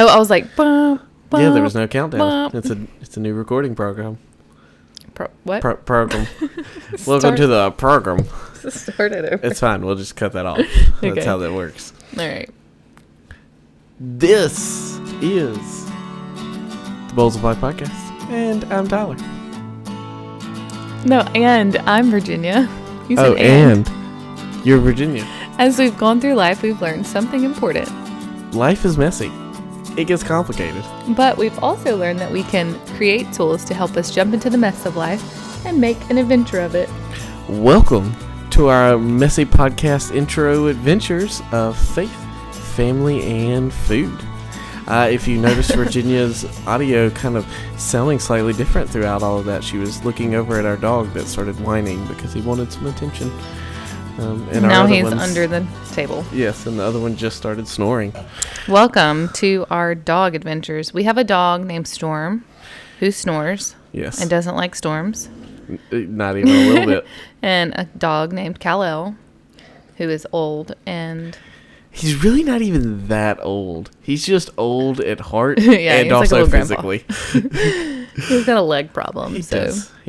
Oh, I was like, bum, bum, yeah, there was no countdown. bum. It's a new recording program. What? Program. Welcome to the program. Start it over. It's fine. We'll just cut that off. Okay. That's how that works. All right. This is the Bowls of Life podcast, and I'm Tyler. No, and I'm Virginia. You said and you're Virginia. As we've gone through life, we've learned something important. Life is messy. It gets complicated. But we've also learned that we can create tools to help us jump into the mess of life and make an adventure of it. Welcome to our messy podcast intro adventures of faith, family, and food. If you notice Virginia's audio kind of sounding slightly different throughout all of that, she was looking over at our dog that started whining because he wanted some attention. And now he's under the table. Yes, and the other one just started snoring. Welcome to our dog adventures. We have a dog named Storm who snores. Yes. And doesn't like storms. Not even a little bit. And a dog named Kal-El who is old and... He's really not even that old. He's just old at heart yeah, and also like physically. He's got a leg problem. He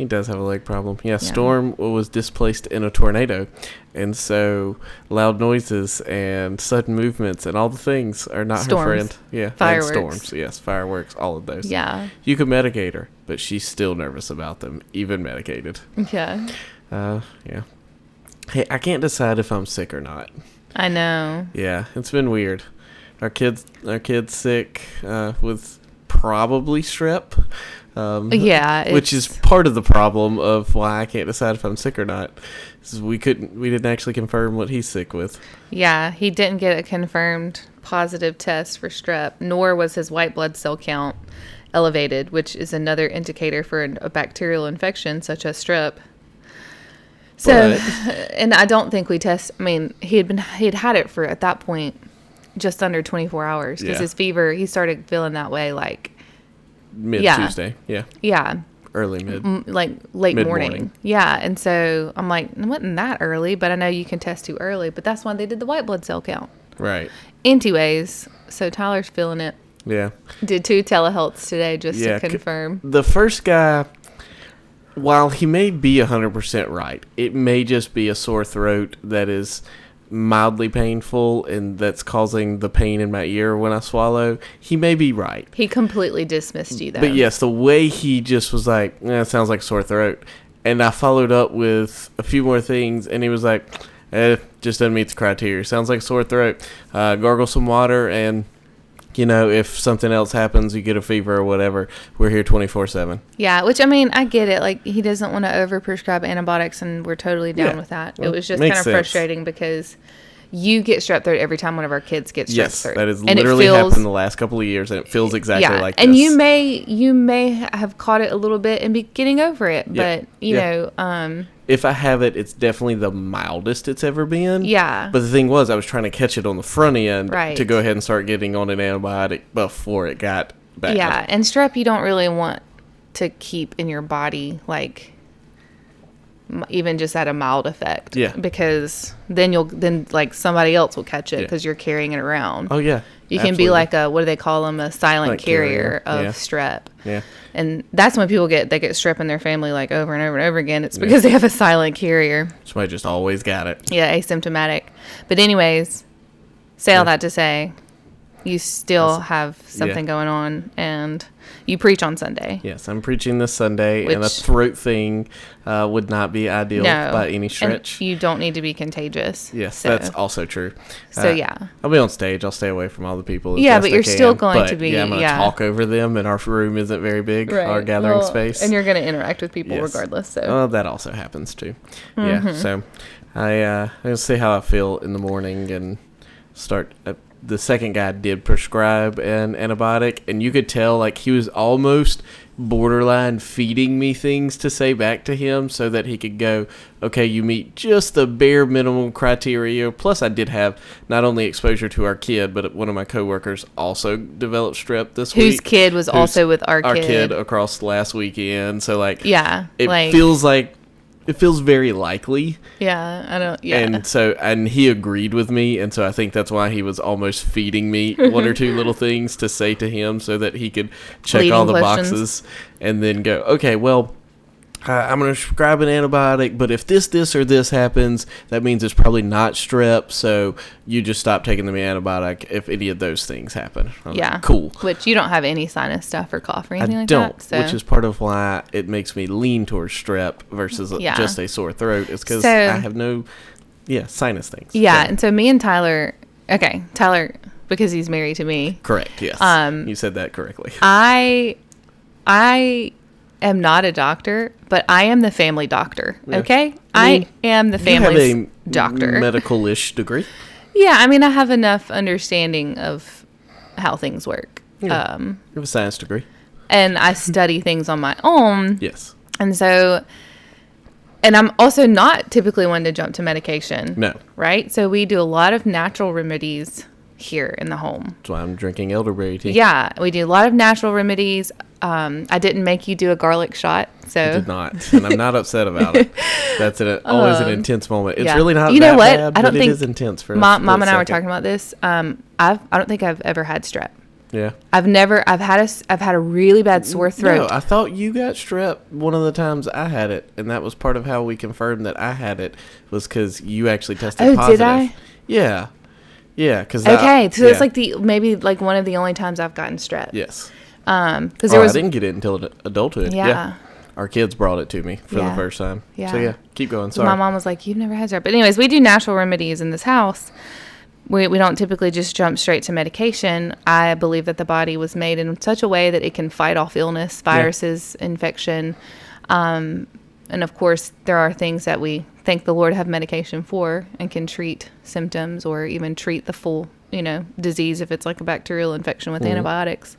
does have a leg problem. Yeah, Storm was displaced in a tornado. And so loud noises and sudden movements and all the things are not her friend. Yeah, fireworks. And storms. Yes, fireworks, all of those. Yeah. You can medicate her, but she's still nervous about them, even medicated. Yeah. Yeah. Hey, I can't decide if I'm sick or not. I know. Yeah, it's been weird. Our kid's sick with probably strep. Which is part of the problem of why I can't decide if I'm sick or not. Is we didn't actually confirm what he's sick with. Yeah, he didn't get a confirmed positive test for strep, nor was his white blood cell count elevated, which is another indicator for a bacterial infection such as strep. So, and I don't think we test. I mean, he had it for at that point just under 24 hours because his fever. He started feeling that way like mid Tuesday. Yeah. Early mid. Like late Mid-morning. morning. Yeah, and so I'm like, it wasn't that early, but I know you can test too early. But that's why they did the white blood cell count. Right. Anyways, so Tyler's feeling it. Yeah. Did 2 telehealths today just to confirm. The first guy. While he may be 100% right, it may just be a sore throat that is mildly painful and that's causing the pain in my ear when I swallow. He may be right. He completely dismissed you, though. But yes, the way he just was like, it sounds like a sore throat. And I followed up with a few more things, and he was like, just doesn't meet the criteria. Sounds like a sore throat. Gargle some water, and... You know, if something else happens, you get a fever or whatever, we're here 24/7. Yeah, which, I mean, I get it. Like, he doesn't want to overprescribe antibiotics, and we're totally down with that. Well, it was just kind of frustrating because you get strep throat every time one of our kids gets strep throat. Yes, that has literally happened the last couple of years, and it feels exactly like this. And you may have caught it a little bit and be getting over it, but, you know... If I have it, it's definitely the mildest it's ever been. Yeah. But the thing was, I was trying to catch it on the front end to go ahead and start getting on an antibiotic before it got bad. Yeah, and strep you don't really want to keep in your body, like, even just at a mild effect. Yeah. Because then somebody else will catch it because you're carrying it around. Oh, yeah. You can be like what do they call them? A silent carrier of strep. Yeah. And that's when people get strep in their family like over and over and over again. It's because they have a silent carrier. Somebody just always got it. Yeah, asymptomatic. But anyways, all that to say, you still have something going on, and you preach on Sunday. Yes, I'm preaching this Sunday, and a throat thing would not be ideal by any stretch. And you don't need to be contagious. Yes, that's also true. So, yeah. I'll be on stage. I'll stay away from all the people. But you're still going to be. Yeah, I'm going to talk over them, and our room isn't very big, our gathering space. And you're going to interact with people regardless. So that also happens, too. Mm-hmm. Yeah, so I'll see how I feel in the morning and start... the second guy did prescribe an antibiotic, and you could tell like he was almost borderline feeding me things to say back to him so that he could go, okay, you meet just the bare minimum criteria. Plus I did have not only exposure to our kid, but one of my coworkers also developed strep this week. Whose kid was also with our kid. Our kid across last weekend. So like, it feels like it feels very likely. Yeah, I don't. Yeah, And he agreed with me, and so I think that's why he was almost feeding me one or two little things to say to him so that he could check Leading all the questions. boxes and then go, okay, well, I'm going to prescribe an antibiotic, but if this, or this happens, that means it's probably not strep, so you just stop taking the antibiotic if any of those things happen. I was like, cool. Which you don't have any sinus stuff or cough or anything I like don't, that. So. which is part of why it makes me lean towards strep versus just a sore throat. It's because I have no, sinus things. Yeah, and so me and Tyler, because he's married to me. Correct, yes. You said that correctly. I am not a doctor, but I am the family doctor, okay? I am the family's doctor. Medical-ish degree. Yeah, I mean, I have enough understanding of how things work. Yeah. You have a science degree. And I study things on my own. Yes. And so, and I'm also not typically one to jump to medication. No. Right? So we do a lot of natural remedies here in the home. That's why I'm drinking elderberry tea. Yeah, we do a lot of natural remedies. I didn't make you do a garlic shot, so I did not, and I'm not upset about it. That's always an intense moment. It's really not. You know that what? Bad, I don't but think it is intense for Mom and I second. were talking about this. I don't think I've ever had strep. Yeah. I've had a really bad sore throat. No, I thought you got strep one of the times I had it, and that was part of how we confirmed that I had it was because you actually tested positive. Did I? Yeah. Yeah, because it's like maybe one of the only times I've gotten strep. Yes. Because I didn't get it until adulthood. Yeah. Our kids brought it to me for the first time. Yeah. So keep going. Sorry. My mom was like, "You've never had strep." But anyways, we do natural remedies in this house. We don't typically just jump straight to medication. I believe that the body was made in such a way that it can fight off illness, viruses, infection. And of course, there are things that we thank the Lord have medication for and can treat symptoms or even treat the full, disease if it's like a bacterial infection with antibiotics.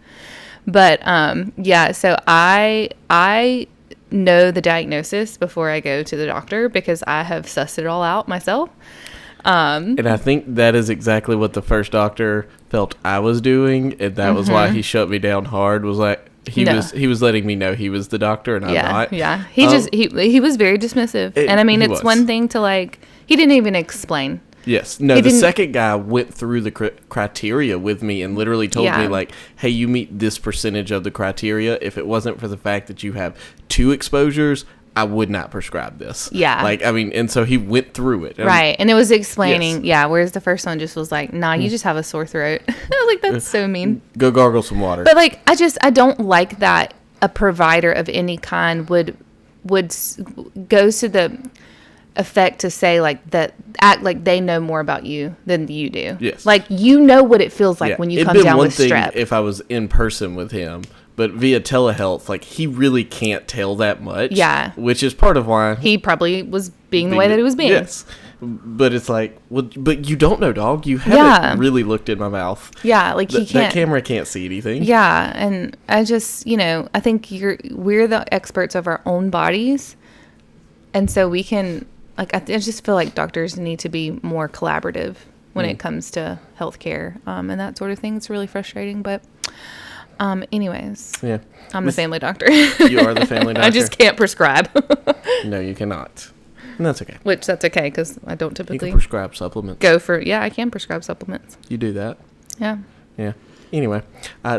But so I know the diagnosis before I go to the doctor because I have sussed it all out myself. And I think that is exactly what the first doctor felt I was doing, and that was why he shut me down hard. Was like he was letting me know he was the doctor and I'm not. Yeah, he was very dismissive, and I mean it's one thing to he didn't even explain. Yes. No, the second guy went through the criteria with me and literally told me, hey, you meet this percentage of the criteria. If it wasn't for the fact that you have 2 exposures, I would not prescribe this. Yeah. And so he went through it. Right. And it was explaining, whereas the first one just was like, nah, you just have a sore throat. I was like, that's so mean. Go gargle some water. But, I don't like that a provider of any kind would go to the effect to say that act like they know more about you than you do. Yes. You know what it feels like when you come down with strep. It'd been one thing if I was in person with him, but via telehealth, he really can't tell that much. Yeah. Which is part of why he probably was being the way that he was being. Yes. But it's but you don't know, dog. You haven't really looked in my mouth. Yeah, he can't. That camera can't see anything. Yeah, and I just, I think we're the experts of our own bodies, and so we can. I just feel like doctors need to be more collaborative when it comes to healthcare and that sort of thing. It's really frustrating, but anyways, I'm the family doctor. You are the family doctor. I just can't prescribe. No, you cannot. And that's okay. Which that's okay because I don't typically you can prescribe supplements. I can prescribe supplements. You do that. Yeah. Yeah. Anyway,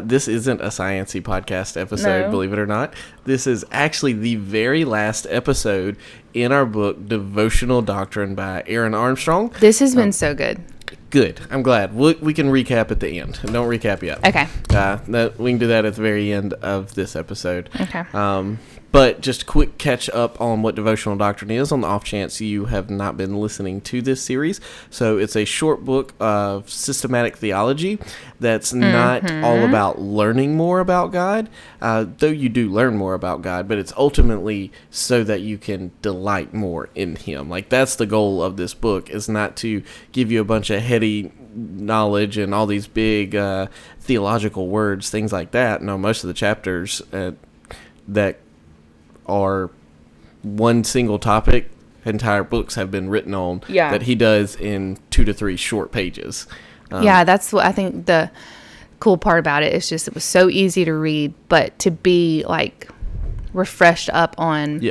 this isn't a sciencey podcast episode, believe it or not. This is actually the very last episode in our book, Devotional Doctrine by Aaron Armstrong. This has been so good. Good. I'm glad. We can recap at the end. Don't recap yet. Okay. We can do that at the very end of this episode. Okay. But just a quick catch up on what Devotional Doctrine is on the off chance you have not been listening to this series. So it's a short book of systematic theology that's not all about learning more about God, though you do learn more about God, but it's ultimately so that you can delight more in Him. That's the goal of this book, is not to give you a bunch of heady knowledge and all these big theological words, things like that. No, most of the chapters that are one single topic, entire books have been written on that he does in 2 to 3 short pages. That's what I think the cool part about it is just it was so easy to read, but to be refreshed up on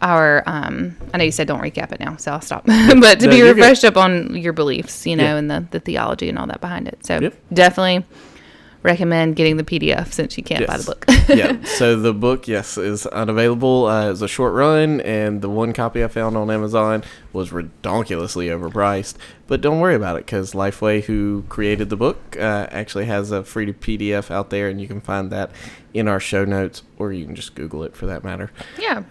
our I know you said don't recap it now, so I'll stop. But to be refreshed up on your beliefs, and the theology and all that behind it. So definitely recommend getting the PDF since you can't buy the book. Yeah. So the book, is unavailable. It's a short run, and the one copy I found on Amazon was ridiculously overpriced. But don't worry about it, because Lifeway, who created the book, actually has a free PDF out there, and you can find that in our show notes, or you can just Google it for that matter. Yeah.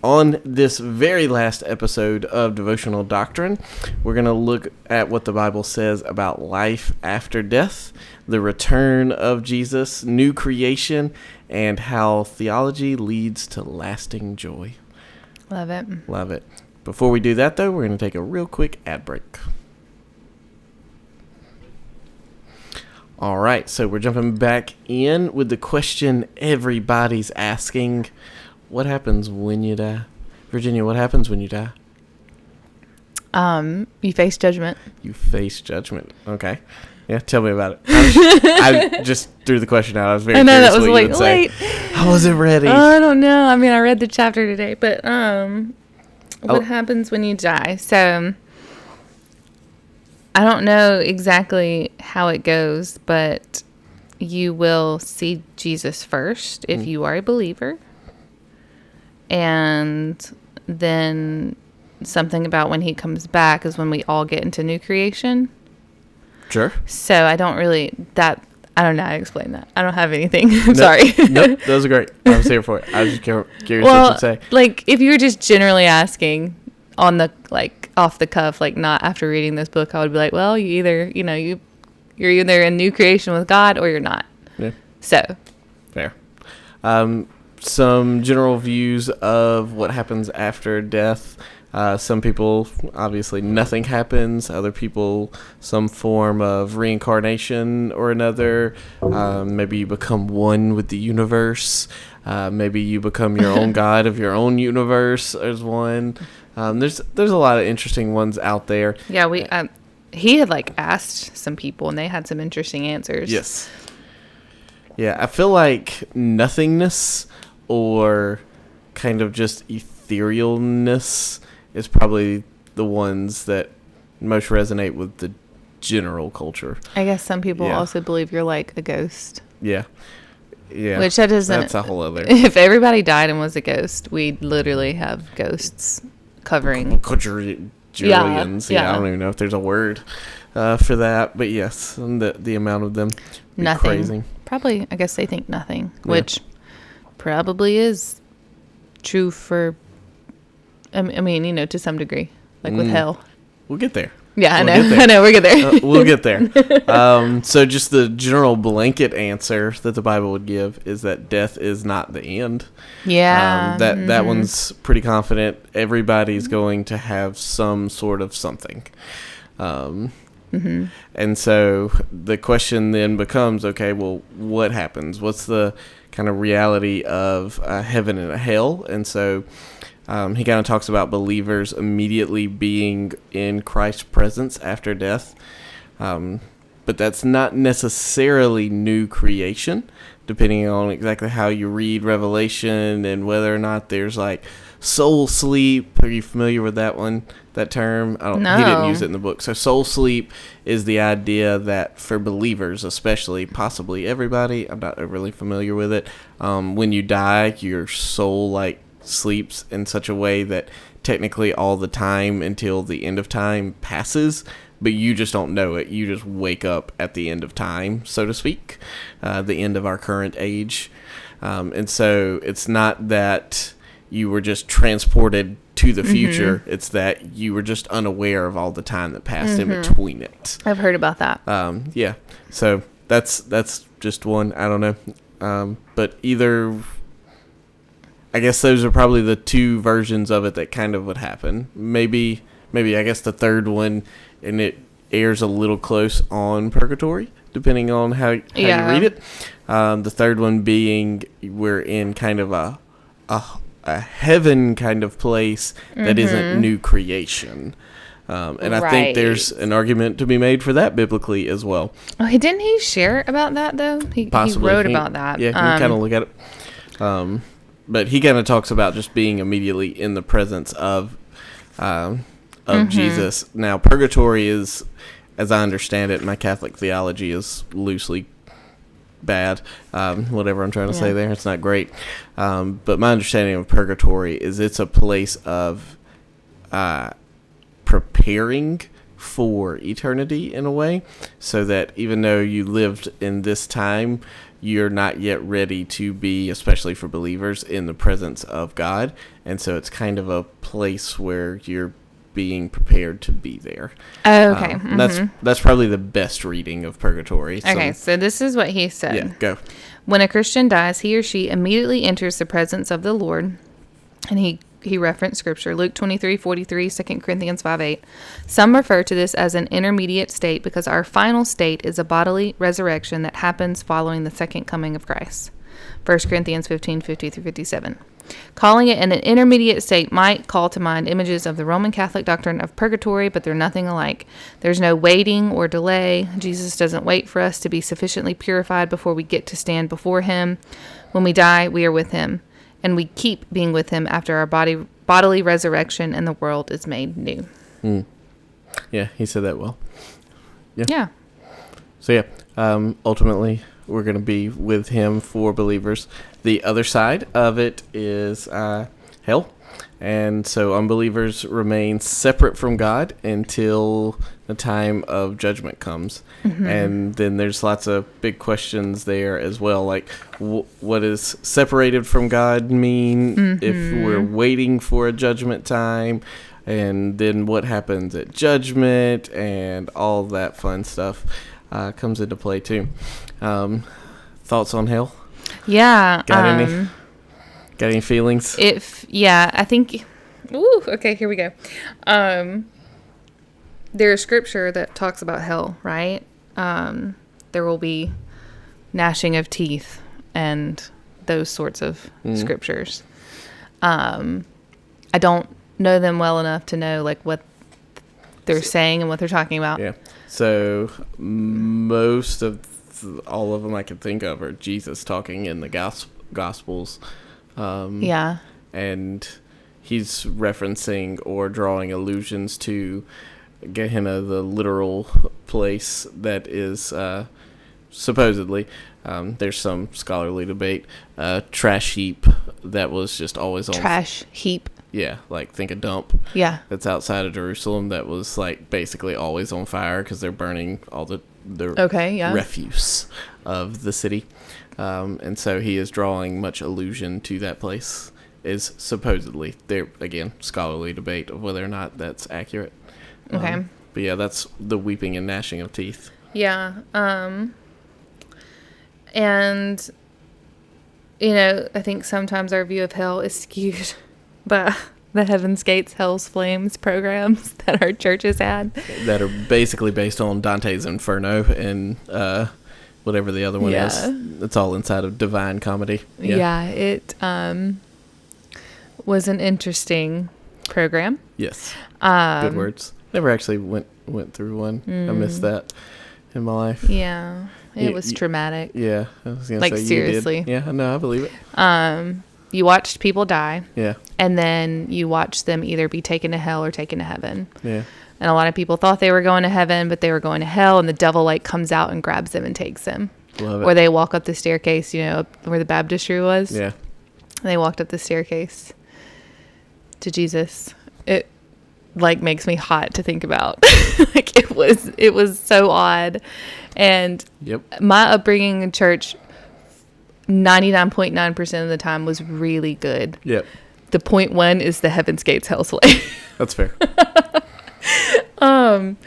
On this very last episode of Devotional Doctrine, we're going to look at what the Bible says about life after death, the return of Jesus, new creation, and how theology leads to lasting joy. Love it. Love it. Before we do that, though, we're going to take a real quick ad break. All right, so we're jumping back in with the question everybody's asking. What happens when you die? Virginia, what happens when you die? You face judgment. You face judgment. Okay. Yeah, tell me about it. I just threw the question out. I was very curious that was what you would say. I wasn't ready. I don't know. I mean, I read the chapter today, but what happens when you die? So I don't know exactly how it goes, but you will see Jesus first if you are a believer. And then something about when he comes back is when we all get into new creation. Sure. So I don't know how to explain that. I don't have anything. I'm sorry. Nope, that was great. I was here for it. I was just curious what you'd say. Like, if you were just generally asking on the, off the cuff, not after reading this book, I would be like, well, you either, you're either in new creation with God or you're not. Yeah. So. Fair. Some general views of what happens after death. Some people, obviously, nothing happens. Other people, some form of reincarnation or another. Maybe you become one with the universe. Maybe you become your own god of your own universe as one. There's a lot of interesting ones out there. Yeah, he had asked some people, and they had some interesting answers. Yes. Yeah, I feel like nothingness or kind of just etherealness is probably the ones that most resonate with the general culture. I guess some people also believe you're like a ghost. Yeah. Yeah. Which that doesn't... That's a whole other... If everybody died and was a ghost, we'd literally have ghosts covering... Quadrillions. Yeah, I don't even know if there's a word for that. But yes, the amount of them. Nothing. Crazy. Probably, I guess they think nothing, which probably is true for... I mean, to some degree, with hell. We'll get there. Yeah, I know. We'll get there. We'll get there. So just the general blanket answer that the Bible would give is that death is not the end. Yeah. That one's pretty confident. Everybody's going to have some sort of something. And so the question then becomes, okay, well, what happens? What's the kind of reality of heaven and hell? And so... he kind of talks about believers immediately being in Christ's presence after death. But that's not necessarily new creation, depending on exactly how you read Revelation and whether or not there's soul sleep. Are you familiar with that term? No. He didn't use it in the book. So soul sleep is the idea that for believers, especially, possibly everybody, I'm not overly familiar with it. When you die, your soul sleeps in such a way that technically all the time until the end of time passes, but you just don't know it. You just wake up at the end of time, so to speak, the end of our current age. And so it's not that you were just transported to the future. It's that you were just unaware of all the time that passed in between it. I've heard about that. Yeah. So that's just one. I don't know. But either... I guess those are probably the two versions of it that kind of would happen. Maybe I guess the third one, and it airs a little close on purgatory, depending on how you read it. The third one being we're in kind of a heaven kind of place that isn't new creation. And I think there's an argument to be made for that biblically as well. Oh, didn't he share about that, though? He wrote about that. Yeah, you can kind of look at it. but he kind of talks about just being immediately in the presence of Jesus. Now, purgatory is, as I understand it, my Catholic theology is loosely bad. Whatever I'm trying to say there, it's not great. But my understanding of purgatory is it's a place of preparing for eternity in a way, so that even though you lived in this time, you're not yet ready to be, especially for believers, in the presence of God. And so it's kind of a place where you're being prepared to be there. Oh, okay. That's probably the best reading of purgatory. Okay, so this is what he said. Yeah, go. When a Christian dies, he or she immediately enters the presence of the Lord. And he referenced scripture, Luke 23:43, 2 Corinthians 5:8. Some refer to this as an intermediate state because our final state is a bodily resurrection that happens following the second coming of Christ. 1 Corinthians 15:50-57. Calling it an intermediate state might call to mind images of the Roman Catholic doctrine of purgatory, but they're nothing alike. There's no waiting or delay. Jesus doesn't wait for us to be sufficiently purified before we get to stand before him. When we die, we are with him, and we keep being with him after our bodily resurrection and the world is made new. Yeah, he said that well. Yeah. So ultimately, we're going to be with him for believers. The other side of it is hell. And so unbelievers remain separate from God until the time of judgment comes. And then there's lots of big questions there as well. Like, what does separated from God mean if we're waiting for a judgment time? And then what happens at judgment, and all that fun stuff comes into play too. Thoughts on hell? Yeah. Got any feelings? I think. Ooh, okay, here we go. There's scripture that talks about hell, right? There will be gnashing of teeth and those sorts of scriptures. I don't know them well enough to know like what they're saying and what they're talking about. Yeah. So most of all of them I can think of are Jesus talking in the Gospels. And he's referencing or drawing allusions to Gehenna, the literal place that is supposedly, there's some scholarly debate, trash heap that was just always on. Trash heap. Yeah, like think a dump. Yeah. That's outside of Jerusalem that was like basically always on fire because they're burning all the refuse of the city. And so he is drawing much allusion to that place, is supposedly. There, again, scholarly debate of whether or not that's accurate. Okay. But yeah, that's the weeping and gnashing of teeth. Yeah. And, you know, I think sometimes our view of hell is skewed by the Heaven's Gates, Hell's Flames programs that our churches had. That are basically based on Dante's Inferno and whatever the other one is. It's all inside of Divine Comedy. Yeah, it was an interesting program. Yes. Good words. Never actually went through one. I missed that in my life. Yeah. It was traumatic. Yeah. I was gonna say seriously. You did. Yeah, no, I believe it. You watched people die. Yeah. And then you watched them either be taken to hell or taken to heaven. Yeah. And a lot of people thought they were going to heaven, but they were going to hell, and the devil like comes out and grabs them and takes them. Love it. Or they walk up the staircase, you know, where the baptistry was. Yeah. And they walked up the staircase to Jesus. It like makes me hot to think about. Like it was so odd. And my upbringing in church 99.9% of the time was really good. Yep. The 0.1 is the Heaven's Gates Hell's Flame. That's fair. And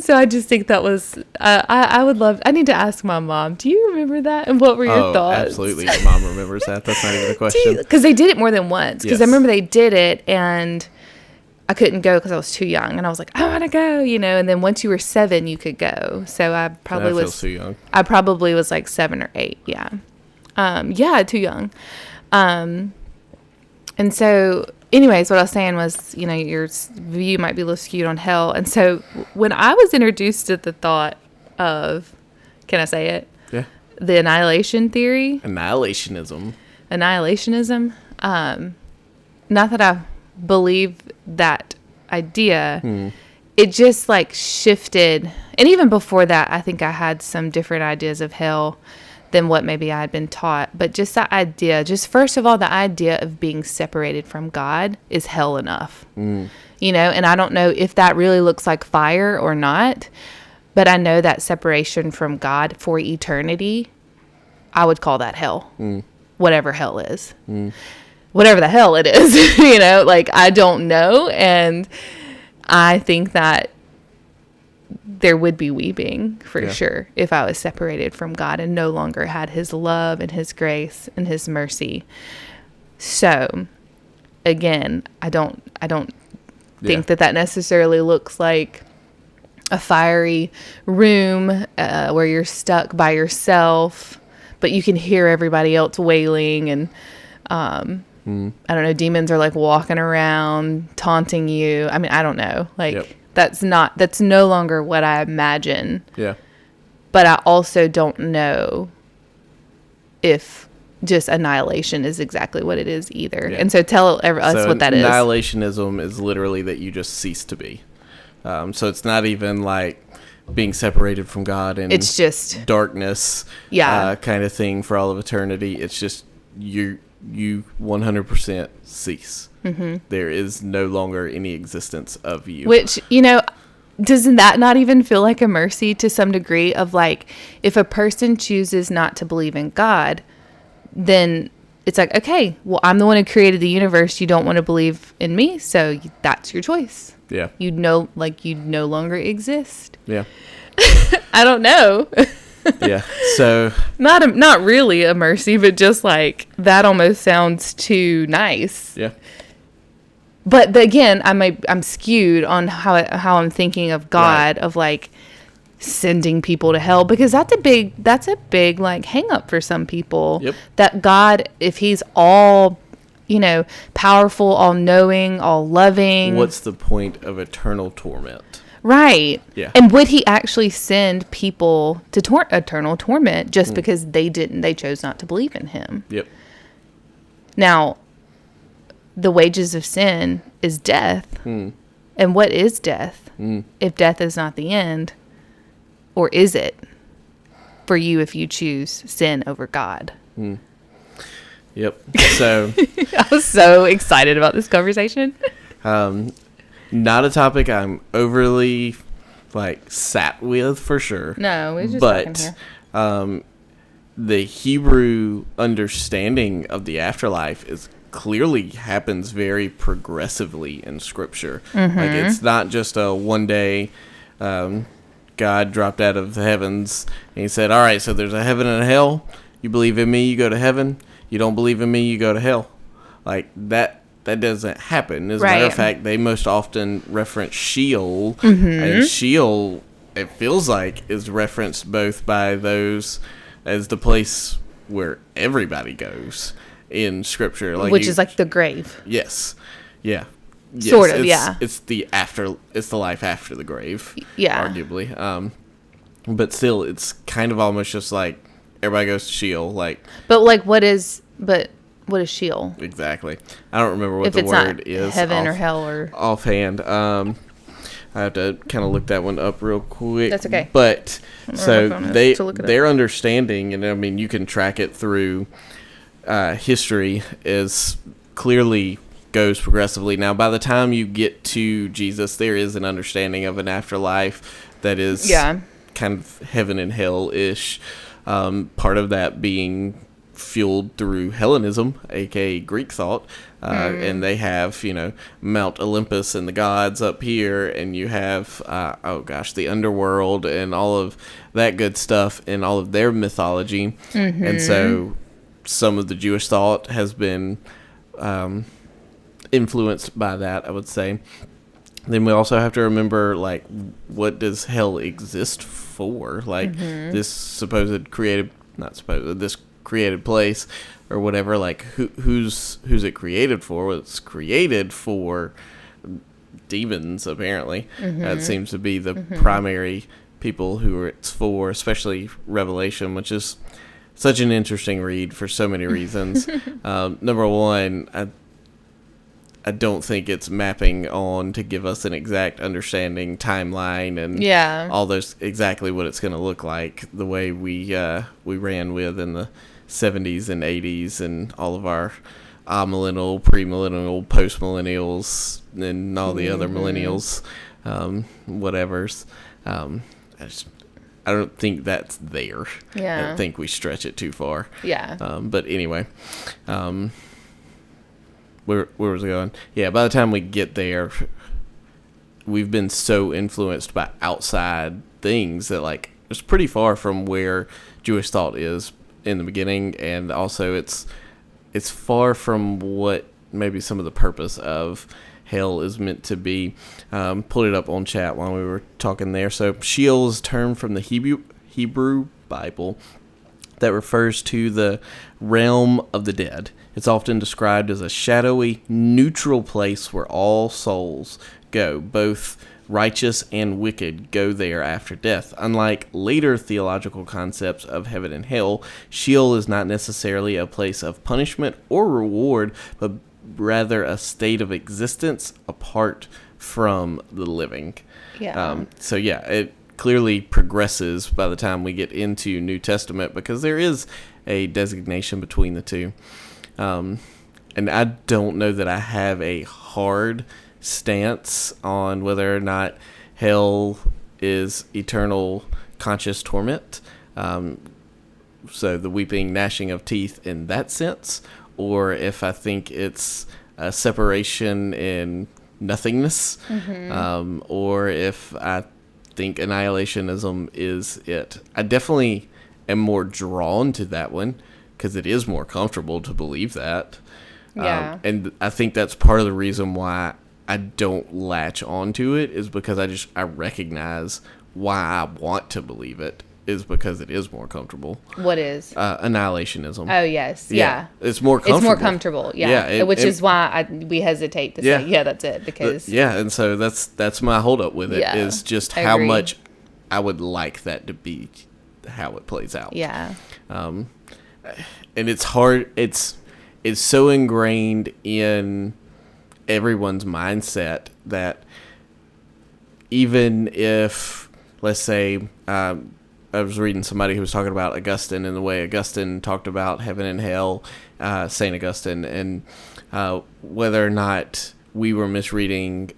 so I just think that was, I would love, I need to ask my mom, do you remember that? And what were your thoughts? Absolutely. Your mom remembers that. That's not even a question. Because they did it more than once. Because I remember they did it and I couldn't go because I was too young. And I was like, I want to go, you know. And then once you were 7, you could go. So I probably was too young. I probably was like 7 or 8. Yeah. Too young. And so anyways, what I was saying was, you know, your view might be a little skewed on hell. And so when I was introduced to the thought of, can I say it? Yeah. The annihilation theory. Annihilationism. annihilationism. Not that I believe that idea. It just like shifted. And even before that, I think I had some different ideas of hell than what maybe I had been taught. But just that idea, just first of all, the idea of being separated from God is hell enough. You know, and I don't know if that really looks like fire or not, but I know that separation from God for eternity, I would call that hell. Whatever hell is. Whatever the hell it is, you know, like I don't know. And I think that there would be weeping for sure if I was separated from God and no longer had his love and his grace and his mercy. So again, I don't think that necessarily looks like a fiery room where you're stuck by yourself, but you can hear everybody else wailing and I don't know, demons are like walking around taunting you. I mean, I don't know. Like that's no longer what I imagine. Yeah. But I also don't know if just annihilation is exactly what it is either. Yeah. And so tell us what that is. Annihilationism is literally that you just cease to be. So it's not even like being separated from God and it's just darkness kind of thing for all of eternity. It's just you 100% cease. There is no longer any existence of you. Which, you know, doesn't that not even feel like a mercy to some degree of like, if a person chooses not to believe in God, then it's like, okay, well, I'm the one who created the universe. You don't want to believe in me, so that's your choice. Yeah. You no longer exist. Yeah. I don't know. Yeah. So not really a mercy, but just like that almost sounds too nice. Yeah. But again, I'm skewed on how I'm thinking of God, of like sending people to hell, because that's a big like hang up for some people. Yep. That God, if he's all, you know, powerful, all knowing, all loving, what's the point of eternal torment? Right. Yeah. And would he actually send people to eternal torment just because they chose not to believe in him? Yep. Now, the wages of sin is death. And what is death? If death is not the end, or is it for you if you choose sin over God? Yep. So I was so excited about this conversation. Not a topic I'm overly like sat with for sure. No, we're just talking here. The Hebrew understanding of the afterlife is clearly happens very progressively in Scripture. Like it's not just a one day God dropped out of the heavens and he said, "All right, so there's a heaven and a hell. You believe in me, you go to heaven. You don't believe in me, you go to hell." Like that doesn't happen. As a matter of fact, they most often reference Sheol, and Sheol, it feels like, is referenced both by those as the place where everybody goes in Scripture, like which is like the grave. Yes, yeah, yes, sort of. Yeah, it's the life after the grave. Yeah, arguably. But still, it's kind of almost just like everybody goes to Sheol, like. But like, what is Sheol? Exactly. I don't remember what the word is. Heaven or hell or offhand. I have to kind of look that one up real quick. That's okay. But so their understanding, and I mean you can track it through history, is clearly goes progressively. Now, by the time you get to Jesus, there is an understanding of an afterlife that is kind of heaven and hell-ish. Part of that being fueled through Hellenism, aka Greek thought, and they have, you know, Mount Olympus and the gods up here, and you have the underworld and all of that good stuff in all of their mythology. And so some of the Jewish thought has been influenced by that, I would say. Then we also have to remember, like, what does hell exist for? Like, this this created place or whatever, like who's it created for? Well, it's created for demons, apparently. That seems to be the primary people who it's for, especially Revelation, which is such an interesting read for so many reasons. Number one, I don't think it's mapping on to give us an exact understanding timeline and all those exactly what it's going to look like the way we ran with in the 70s and 80s and all of our millennial, premillennial, postmillennials and all the other millennials, whatevers. I don't think that's there. I don't think we stretch it too far. But anyway, where was I going? Yeah, by the time we get there, we've been so influenced by outside things that, like, it's pretty far from where Jewish thought is in the beginning, and also it's far from what maybe some of the purpose of hell is meant to be. Pulled it up on chat while we were talking there. So Sheol is a term from the Hebrew Bible that refers to the realm of the dead. It's often described as a shadowy, neutral place where all souls go, both righteous and wicked go there after death. Unlike later theological concepts of heaven and hell, Sheol is not necessarily a place of punishment or reward, but rather a state of existence apart from the living. It clearly progresses by the time we get into New Testament because there is a designation between the two. And I don't know that I have a hard stance on whether or not hell is eternal conscious torment. So the weeping, gnashing of teeth in that sense, or if I think it's a separation in nothingness, or if I think annihilationism is it. I definitely am more drawn to that one because it is more comfortable to believe that. And I think that's part of the reason why I don't latch onto it is because I recognize why I want to believe it is because it is more comfortable. What is? Annihilationism. Oh, yes. Yeah. It's more comfortable. It's more comfortable. Yeah. Which is why we hesitate to say, that's it. Because and so that's my holdup with it is just how much I would like that to be how it plays out. Yeah. And it's hard. It's so ingrained in everyone's mindset that even if, let's say, I was reading somebody who was talking about Augustine and the way Augustine talked about heaven and hell, St. Augustine, and whether or not we were misreading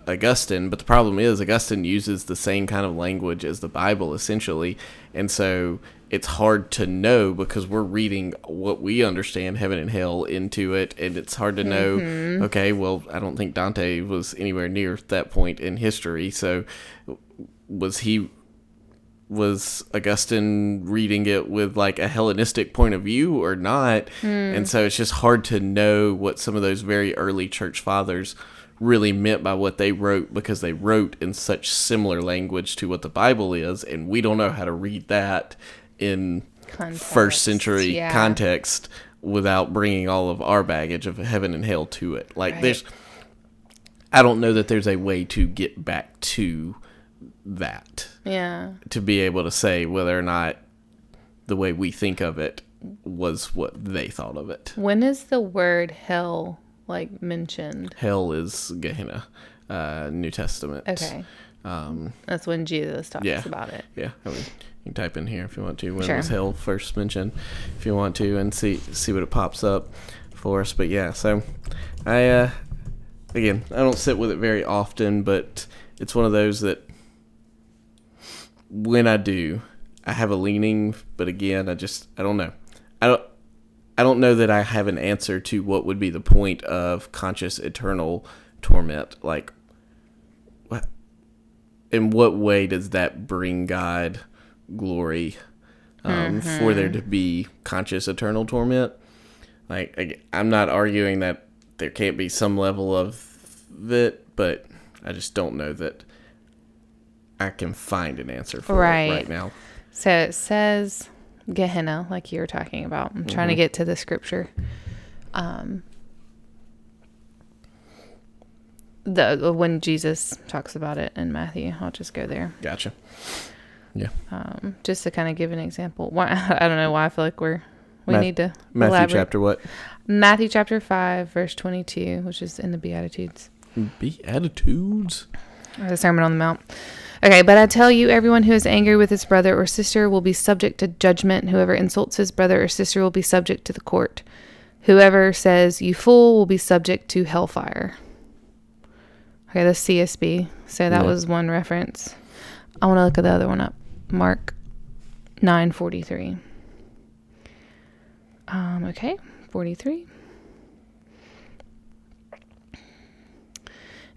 Augustine. But the problem is Augustine uses the same kind of language as the Bible, essentially. And so it's hard to know because we're reading what we understand heaven and hell into it. And it's hard to know, okay, well, I don't think Dante was anywhere near that point in history. So was Augustine reading it with like a Hellenistic point of view or not? And so it's just hard to know what some of those very early church fathers really meant by what they wrote because they wrote in such similar language to what the Bible is, and we don't know how to read that in first century context without bringing all of our baggage of heaven and hell to it. Like I don't know that there's a way to get back to that. To be able to say whether or not the way we think of it was what they thought of it. When is the word hell mentioned? Hell is Gehenna, New Testament. Okay. That's when Jesus talks about it. Yeah. I mean, you can type in here if you want to. When was hell first mentioned? If you want to, and see what it pops up for us. But yeah, so I don't sit with it very often, but it's one of those that when I do, I have a leaning, but again, I don't know. I don't know that I have an answer to what would be the point of conscious eternal torment. Like, in what way does that bring God glory for there to be conscious eternal torment? Like, I'm not arguing that there can't be some level of it, but I just don't know that I can find an answer for it right now. So it says Gehenna, like you were talking about. I'm trying to get to the scripture. When Jesus talks about it in Matthew, I'll just go there. Gotcha. Yeah. Just to kind of give an example. Why, I don't know why I feel like we need to Matthew elaborate. chapter what? Matthew chapter 5, verse 22, which is in the Beatitudes. Beatitudes? Or the Sermon on the Mount. Okay, but I tell you, everyone who is angry with his brother or sister will be subject to judgment. Whoever insults his brother or sister will be subject to the court. Whoever says, you fool, will be subject to hellfire. Okay, that's CSB. So that was one reference. I want to look at the other one up. Mark 9:43. Okay, 43.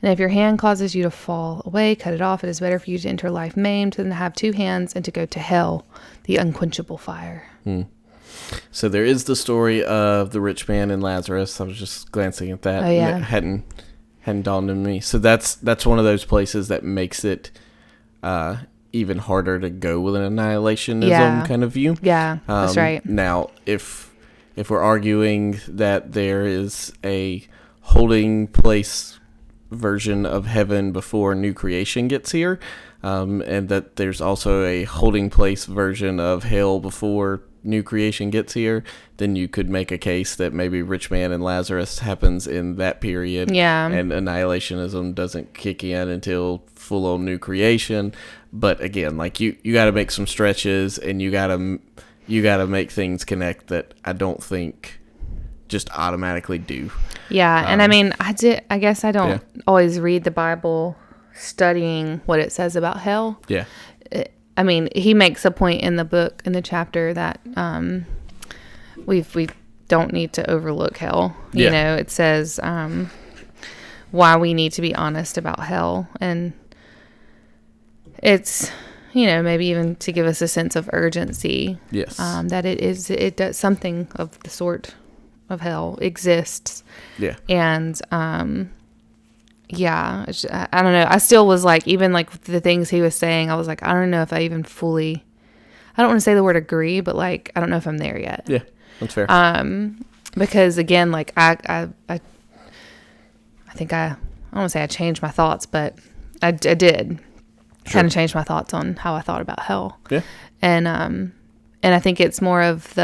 And if your hand causes you to fall away, cut it off. It is better for you to enter life maimed than to have two hands and to go to hell, the unquenchable fire. So there is the story of the rich man and Lazarus. I was just glancing at that. Oh, yeah. And it hadn't dawned on me. So that's one of those places that makes it even harder to go with an annihilationism kind of view. Yeah, that's right. Now, if we're arguing that there is a holding place version of heaven before new creation gets here, and that there's also a holding place version of hell before new creation gets here, then you could make a case that maybe Rich Man and Lazarus happens in that period, and annihilationism doesn't kick in until full-on new creation. But again, like you got to make some stretches, and you got to make things connect that I don't think just automatically do. Yeah, and I mean, I guess I don't always read the Bible studying what it says about hell. Yeah. I mean, he makes a point in the book, in the chapter, that we don't need to overlook hell. You know, it says why we need to be honest about hell. And it's, you know, maybe even to give us a sense of urgency. Yes. That it does something of the sort of hell exists. Yeah. And I don't know. I still was like, even like the things he was saying, I was like, I don't know if I even fully, I don't want to say the word agree, but like, I don't know if I'm there yet. Yeah, that's fair. Because again, like I think I don't want to say I changed my thoughts, but I did kind of change my thoughts on how I thought about hell. Yeah. And I think it's more of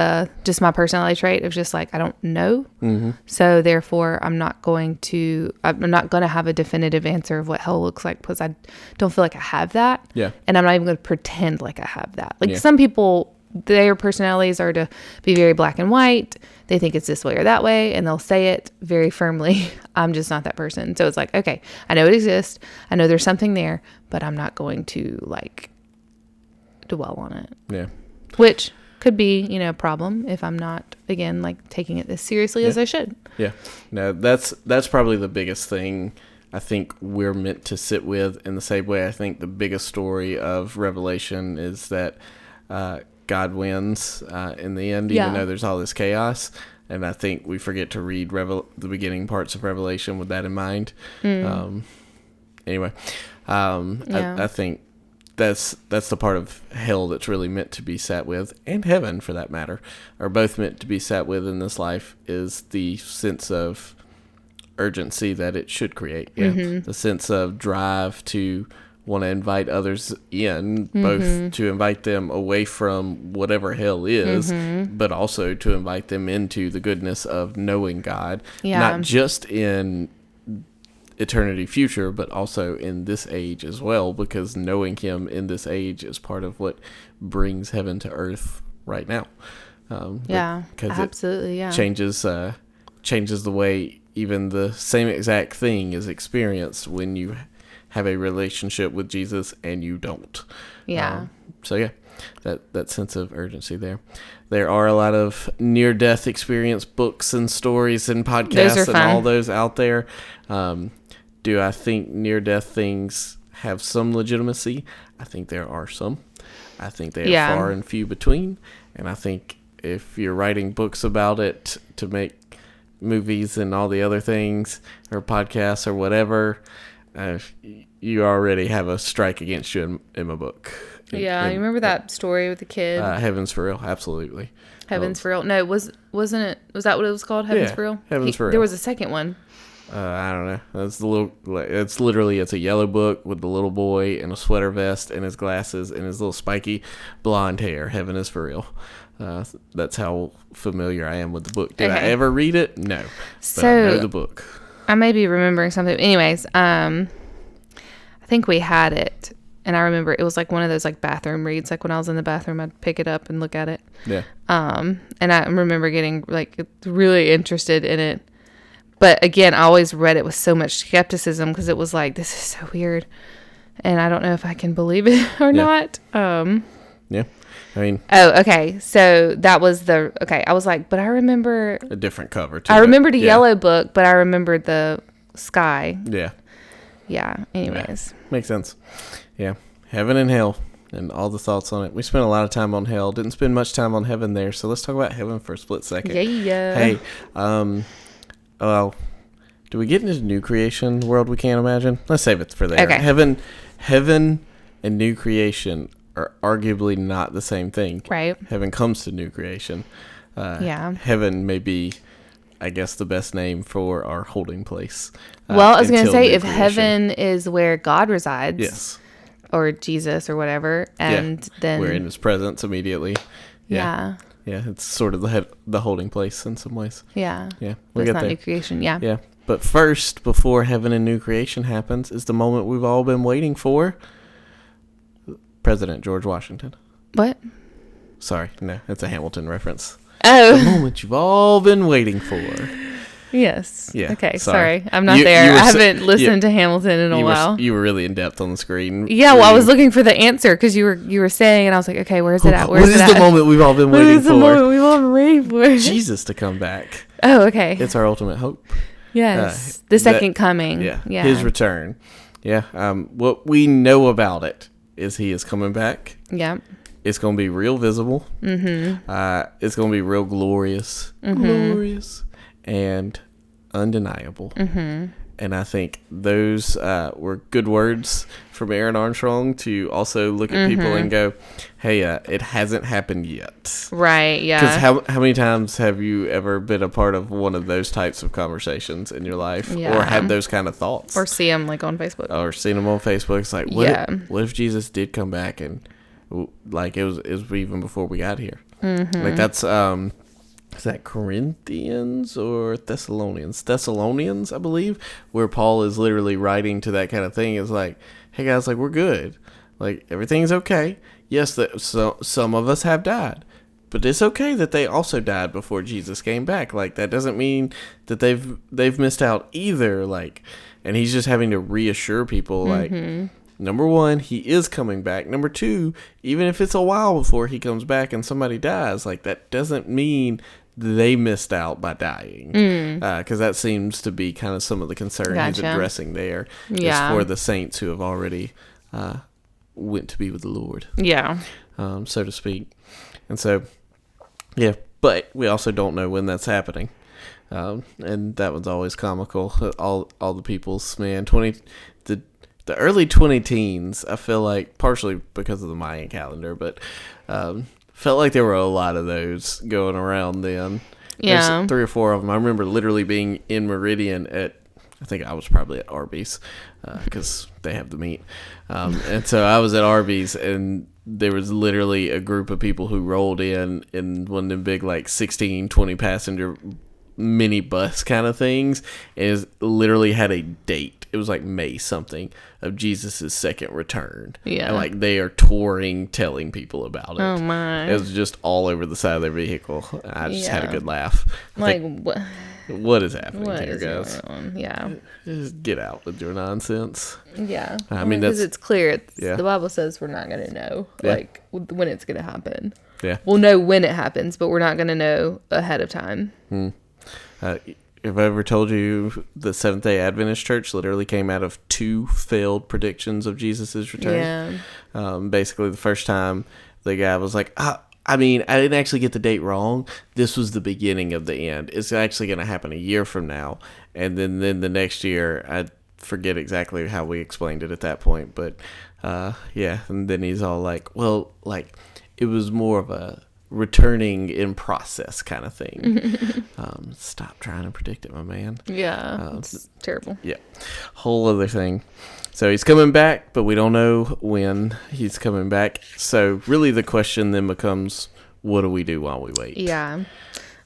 just my personality trait of just like, I don't know. Mm-hmm. So therefore I'm not going to have a definitive answer of what hell looks like, because I don't feel like I have that. Yeah. And I'm not even going to pretend like I have that. Like some people, their personalities are to be very black and white. They think it's this way or that way, and they'll say it very firmly. I'm just not that person. So it's like, okay, I know it exists. I know there's something there, but I'm not going to like dwell on it. Yeah. Which could be, you know, a problem if I'm not, again, like taking it as seriously as I should. Yeah. No, that's probably the biggest thing I think we're meant to sit with, in the same way I think the biggest story of Revelation is that God wins in the end, even though there's all this chaos. And I think we forget to read the beginning parts of Revelation with that in mind. Anyway, I think that's the part of hell that's really meant to be sat with, and heaven for that matter, are both meant to be sat with in this life, is the sense of urgency that it should create. Yeah. Mm-hmm. The sense of drive to want to invite others in, both to invite them away from whatever hell is, but also to invite them into the goodness of knowing God, not just in eternity future, but also in this age as well, because knowing him in this age is part of what brings heaven to earth right now. Absolutely. Changes the way even the same exact thing is experienced when you have a relationship with Jesus and you don't. That sense of urgency there. There are a lot of near-death experience books and stories and podcasts and all those out there. Do I think near-death things have some legitimacy? I think there are some. I think they are far and few between. And I think if you're writing books about it to make movies and all the other things, or podcasts or whatever, you already have a strike against you in my book. You remember that story with the kid? Heaven's for Real, absolutely. Heaven's for Real. No, wasn't it? Was that what it was called? Heaven's for Real? Heaven's for Real. There was a second one. I don't know. It's a yellow book with the little boy in a sweater vest and his glasses and his little spiky blonde hair. Heaven is for real. That's how familiar I am with the book. Did I ever read it? No. But I know the book. I may be remembering something. Anyways, I think we had it. And I remember it was like one of those like bathroom reads. Like when I was in the bathroom, I'd pick it up and look at it. Yeah. And I remember getting like really interested in it. But again, I always read it with so much skepticism because it was like, this is so weird. And I don't know if I can believe it or not. Yeah. I mean. Oh, okay. So that was I was like, but I remember. A different cover, too. I remembered a yellow book, but I remembered the sky. Yeah. Yeah. Anyways. Yeah. Makes sense. Yeah. Heaven and hell and all the thoughts on it. We spent a lot of time on hell. Didn't spend much time on heaven there. So let's talk about heaven for a split second. Yeah. Hey, well, do we get into new creation world we can't imagine? Let's save it for there. Okay. Heaven and new creation are arguably not the same thing. Right. Heaven comes to new creation. Yeah. Heaven may be, I guess, the best name for our holding place. Well, I was going to say, if creation. heaven is where God resides. Yes. Or Jesus or whatever, and then we're in his presence immediately. Yeah. Yeah, it's sort of the holding place in some ways. Yeah. Yeah, we get not there. New creation. Yeah. Yeah, but first, before heaven and new creation happens, is the moment we've all been waiting for. President George Washington. What? Sorry, no, it's a Hamilton reference. Oh, the moment you've all been waiting for. Yes. Yeah. Okay. Sorry. I'm not there. I haven't listened to Hamilton in a while. You were really in depth on the screen. Yeah. Well, I was looking for the answer because you were saying, and I was like, okay, where's it at? What is the moment we've all been waiting for? What is the moment we've all been waiting for? Jesus to come back. Oh, okay. It's our ultimate hope. Yes. The second coming. Yeah. His return. Yeah. What we know about it is he is coming back. Yeah. It's going to be real visible. Mm-hmm. It's going to be real glorious. Mm-hmm. Glorious. And undeniable. Mm-hmm. And I think those were good words from Aaron Armstrong to also look at people and go, hey, it hasn't happened yet. Right, yeah. Because how many times have you ever been a part of one of those types of conversations in your life? Yeah. Or had those kind of thoughts? Or see them like on Facebook. Or seen them on Facebook. It's like, what if Jesus did come back and like it was even before we got here? Mm-hmm. Like that's is that Corinthians or Thessalonians? Thessalonians, I believe, where Paul is literally writing to that kind of thing. Is like, hey guys, like we're good, like everything's okay. Yes, some of us have died, but it's okay that they also died before Jesus came back. Like that doesn't mean that they've missed out either. Like, and he's just having to reassure people, like. Number one, he is coming back. Number two, even if it's a while before he comes back and somebody dies, like that doesn't mean they missed out by dying. Because that seems to be kind of some of the concern he's addressing there. Yeah. Is for the saints who have already went to be with the Lord. Yeah. So to speak. And so, yeah. But we also don't know when that's happening. And that one's always comical. All the people's, man, the early 20-teens, I feel like, partially because of the Mayan calendar, but felt like there were a lot of those going around then. Yeah. There's 3 or 4 of them. I remember literally being in Meridian I think I was probably at Arby's because they have the meat. And so I was at Arby's, and there was literally a group of people who rolled in one of them big, like, 16, 20-passenger mini bus kind of things, and literally had a date. It was like May something of Jesus' second return. Yeah. And like they are touring, telling people about it. Oh my. It was just all over the side of their vehicle. I just had a good laugh. Like, what is happening here, guys? Yeah. Just get out with your nonsense. Yeah. I mean, because it's clear. The Bible says we're not going to know like when it's going to happen. Yeah. We'll know when it happens, but we're not going to know ahead of time. If I ever told you the Seventh-day Adventist Church literally came out of 2 failed predictions of Jesus' return? Yeah. Basically, the first time the guy was like, I mean, I didn't actually get the date wrong. This was the beginning of the end. It's actually going to happen a year from now. And then the next year, I forget exactly how we explained it at that point. But, yeah. And then he's all like, well, like, it was more of a returning in process kind of thing. Stop trying to predict it, my man. Yeah, it's terrible. Yeah, whole other thing. So he's coming back, but we don't know when he's coming back. So really the question then becomes, what do we do while we wait? Yeah.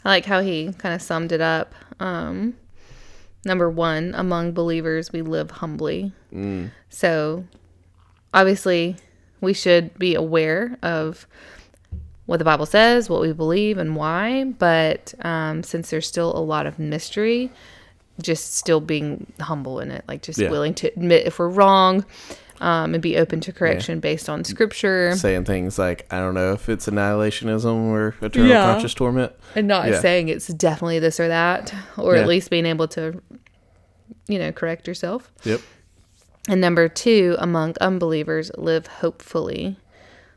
I like how he kind of summed it up. Number one, among believers, we live humbly. So obviously we should be aware of what the Bible says, what we believe, and why. But since there's still a lot of mystery, just still being humble in it, like just willing to admit if we're wrong, and be open to correction based on Scripture. Saying things like, I don't know if it's annihilationism or eternal conscious torment. And not saying it's definitely this or that, or at least being able to, correct yourself. Yep. And number two, among unbelievers, live hopefully.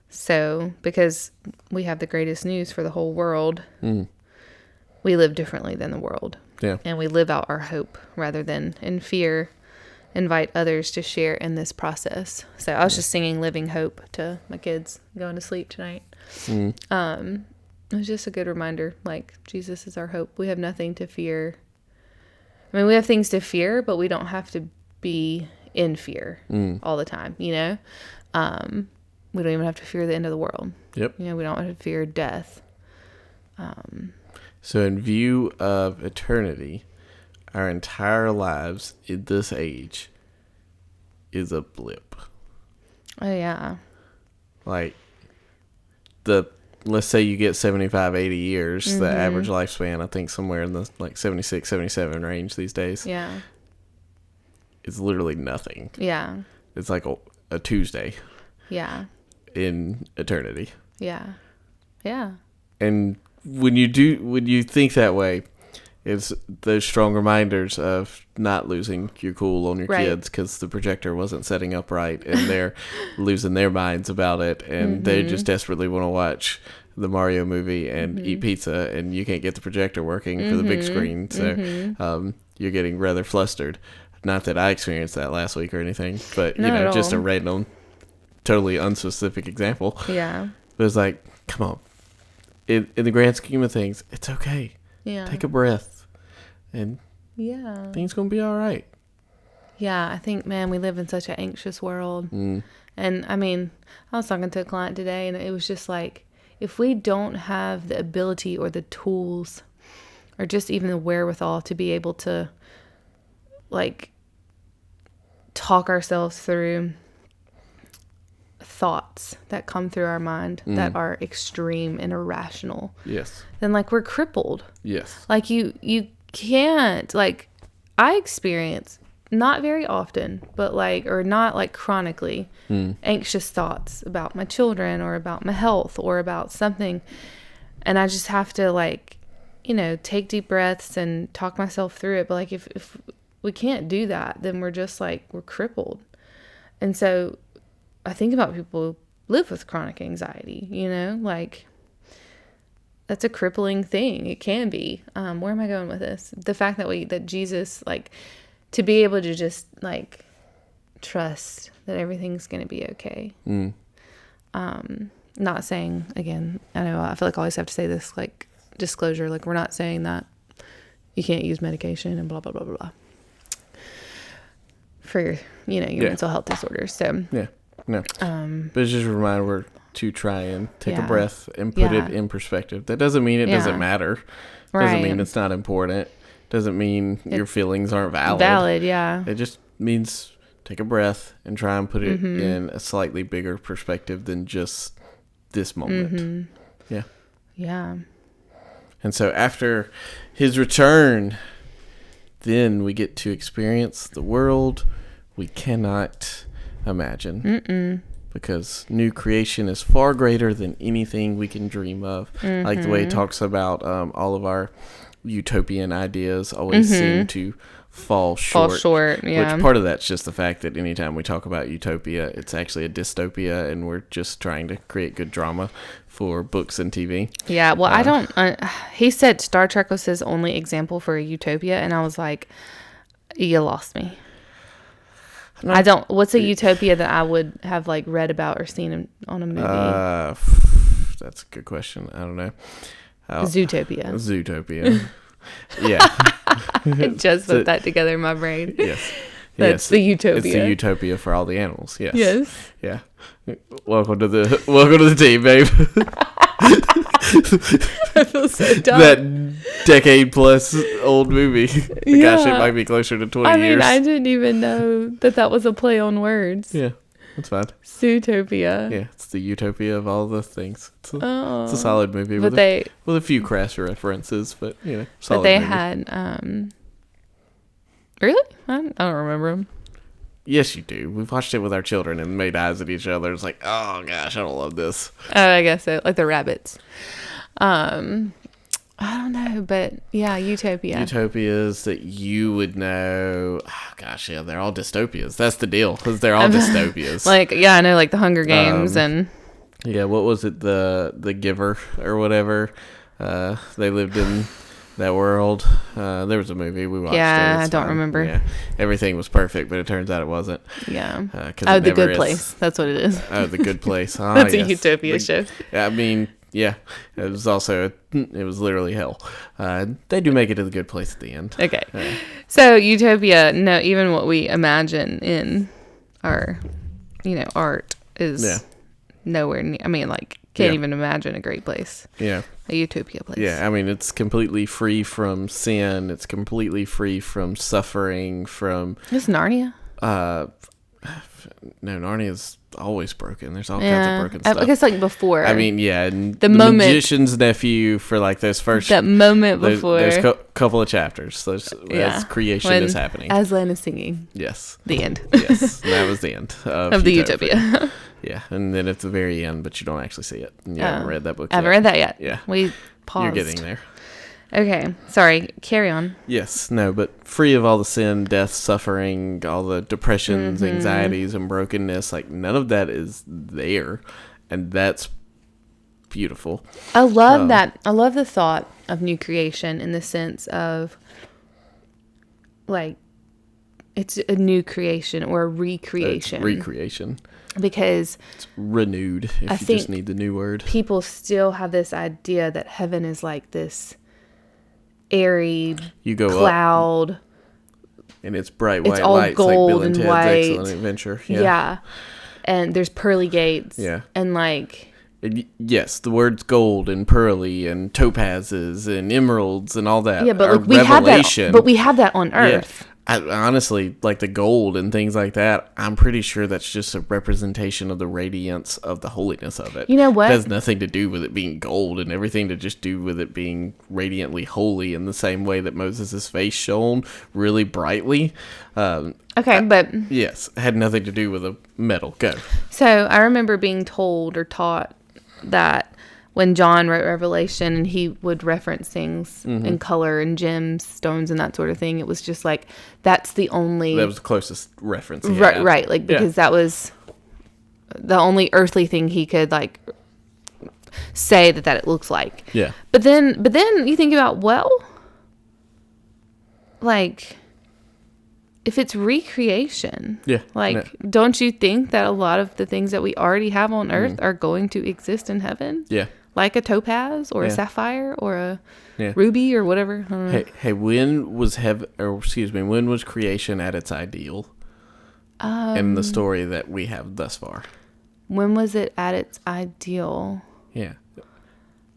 So, because we have the greatest news for the whole world, we live differently than the world. Yeah. And we live out our hope rather than in fear, invite others to share in this process. So I was just singing Living Hope to my kids going to sleep tonight. It was just a good reminder, like, Jesus is our hope. We have nothing to fear. I mean, we have things to fear, but we don't have to be in fear all the time, We don't even have to fear the end of the world. Yep. We don't have to fear death. So in view of eternity, our entire lives in this age is a blip. Oh, yeah. Like, let's say you get 75, 80 years, the average lifespan, I think somewhere in the 76, 77 range these days. Yeah. It's literally nothing. Yeah. It's like a Tuesday. Yeah. In eternity. Yeah. Yeah. And when you think that way, it's those strong reminders of not losing your cool on your kids because the projector wasn't setting up right and they're losing their minds about it and they just desperately want to watch the Mario movie and eat pizza and you can't get the projector working for the big screen. So you're getting rather flustered. Not that I experienced that last week or anything, but just a random, totally unspecific example. Yeah. But it's like, come on. In the grand scheme of things, it's okay. Yeah. Take a breath. And things going to be all right. Yeah, I think, man, we live in such an anxious world. And, I mean, I was talking to a client today, and it was just like, if we don't have the ability or the tools or just even the wherewithal to be able to, like, talk ourselves through thoughts that come through our mind that are extreme and irrational. Yes. Then, like, we're crippled. Yes. Like, you can't, like, I experience, not very often, but, like, or not, like, chronically, anxious thoughts about my children or about my health or about something. And I just have to, like, take deep breaths and talk myself through it. But, like, if we can't do that, then we're just, like, we're crippled. And so I think about people who live with chronic anxiety, like, that's a crippling thing. It can be. Where am I going with this? The fact that Jesus, like, to be able to just, like, trust that everything's going to be okay. Not saying, again, I know I feel like I always have to say this, like, disclosure, like, we're not saying that you can't use medication and blah, blah, blah, blah, blah. For your mental health disorders. So no, but it's just a reminder to try and take a breath and put it in perspective. That doesn't mean it doesn't matter. Doesn't mean it's not important. Doesn't mean your feelings aren't valid. It just means take a breath and try and put it in a slightly bigger perspective than just this moment. Yeah. And so after his return, then we get to experience the world we cannot imagine. Because new creation is far greater than anything we can dream of. Like the way it talks about all of our utopian ideas always seem to fall short. Which part of that's just the fact that anytime we talk about utopia, it's actually a dystopia, and we're just trying to create good drama for books and TV. Yeah, well, I don't... he said Star Trek was his only example for a utopia, and I was like, you lost me. I don't... What's a utopia that I would have, like, read about or seen on a movie? That's a good question. I don't know. Zootopia. Yeah. I just put that together in my brain. Yes. That's the utopia. It's the utopia for all the animals. Yes. Yes. Yeah. Welcome to the team, babe. I feel so dumb. That decade plus old movie. Gosh, it might be closer to 20 years. I didn't even know that was a play on words. Yeah, that's fine. Zootopia. Yeah, it's the utopia of all the things. It's a solid movie with a few crass references, but solid. But they movie. had really? I don't remember them. Yes, you do. We've watched it with our children and made eyes at each other. It's like, oh gosh, I don't love this. Oh, I guess so. Like the rabbits. I don't know, but yeah, utopia. Utopias that you would know. Oh, gosh, yeah, they're all dystopias. That's the deal, because they're all dystopias. I know, like the Hunger Games and. Yeah, what was it? The Giver or whatever. They lived in that world. There was a movie we watched. Yeah, I don't remember. Yeah, everything was perfect, but it turns out it wasn't. Yeah. The Good Place. That's what it is. Oh, The Good Place. Oh, that's a utopia show. I mean, yeah, it was also it was literally hell. They do make it to the good place at the end. Okay, so utopia. No, even what we imagine in our, art is nowhere near. I mean, like, can't even imagine a great place. Yeah. A utopia place. Yeah, I mean, it's completely free from sin. It's completely free from suffering. It's Narnia. No, Narnia's always broken. There's all kinds of broken stuff. I guess like before. I mean, yeah, and the moment, magician's nephew for like those first. That moment before. There's a couple of chapters. As creation is happening. Aslan is singing. Yes. The end. Yes, and that was the end of the utopia. Yeah, and then it's the very end, but you don't actually see it. You haven't read that book yet. I haven't read that yet. Yeah. We paused. You're getting there. Okay. Sorry. Carry on. Yes. No, but free of all the sin, death, suffering, all the depressions, anxieties, and brokenness. Like, none of that is there. And that's beautiful. I love that. I love the thought of new creation in the sense of, like, it's a new creation or a recreation. It's recreation. Because it's renewed, if you just need the new word. People still have this idea that heaven is like this airy cloud. And it's bright white lights, like Bill and Ted's Excellent Adventure. Yeah. And there's pearly gates. Yeah. And like... Yes, the words gold and pearly and topazes and emeralds and all that. Yeah, but we have that. But we have that on Earth. Yeah. Honestly, like the gold and things like that, I'm pretty sure that's just a representation of the radiance of the holiness of it. You know what? It has nothing to do with it being gold and everything to just do with it being radiantly holy in the same way that Moses' face shone really brightly. But... Yes, it had nothing to do with a metal. Go. So I remember being told or taught that when John wrote Revelation and he would reference things in color and gems, stones, and that sort of thing, it was just like, that was the closest reference. Right. Like, because that was the only earthly thing he could, like, say that it looks like. Yeah. But then you think about, well, like, if it's recreation, don't you think that a lot of the things that we already have on Earth are going to exist in heaven? Yeah. Like a topaz or a sapphire or a ruby or whatever. Hey, when was when was creation at its ideal? In the story that we have thus far. When was it at its ideal? Yeah.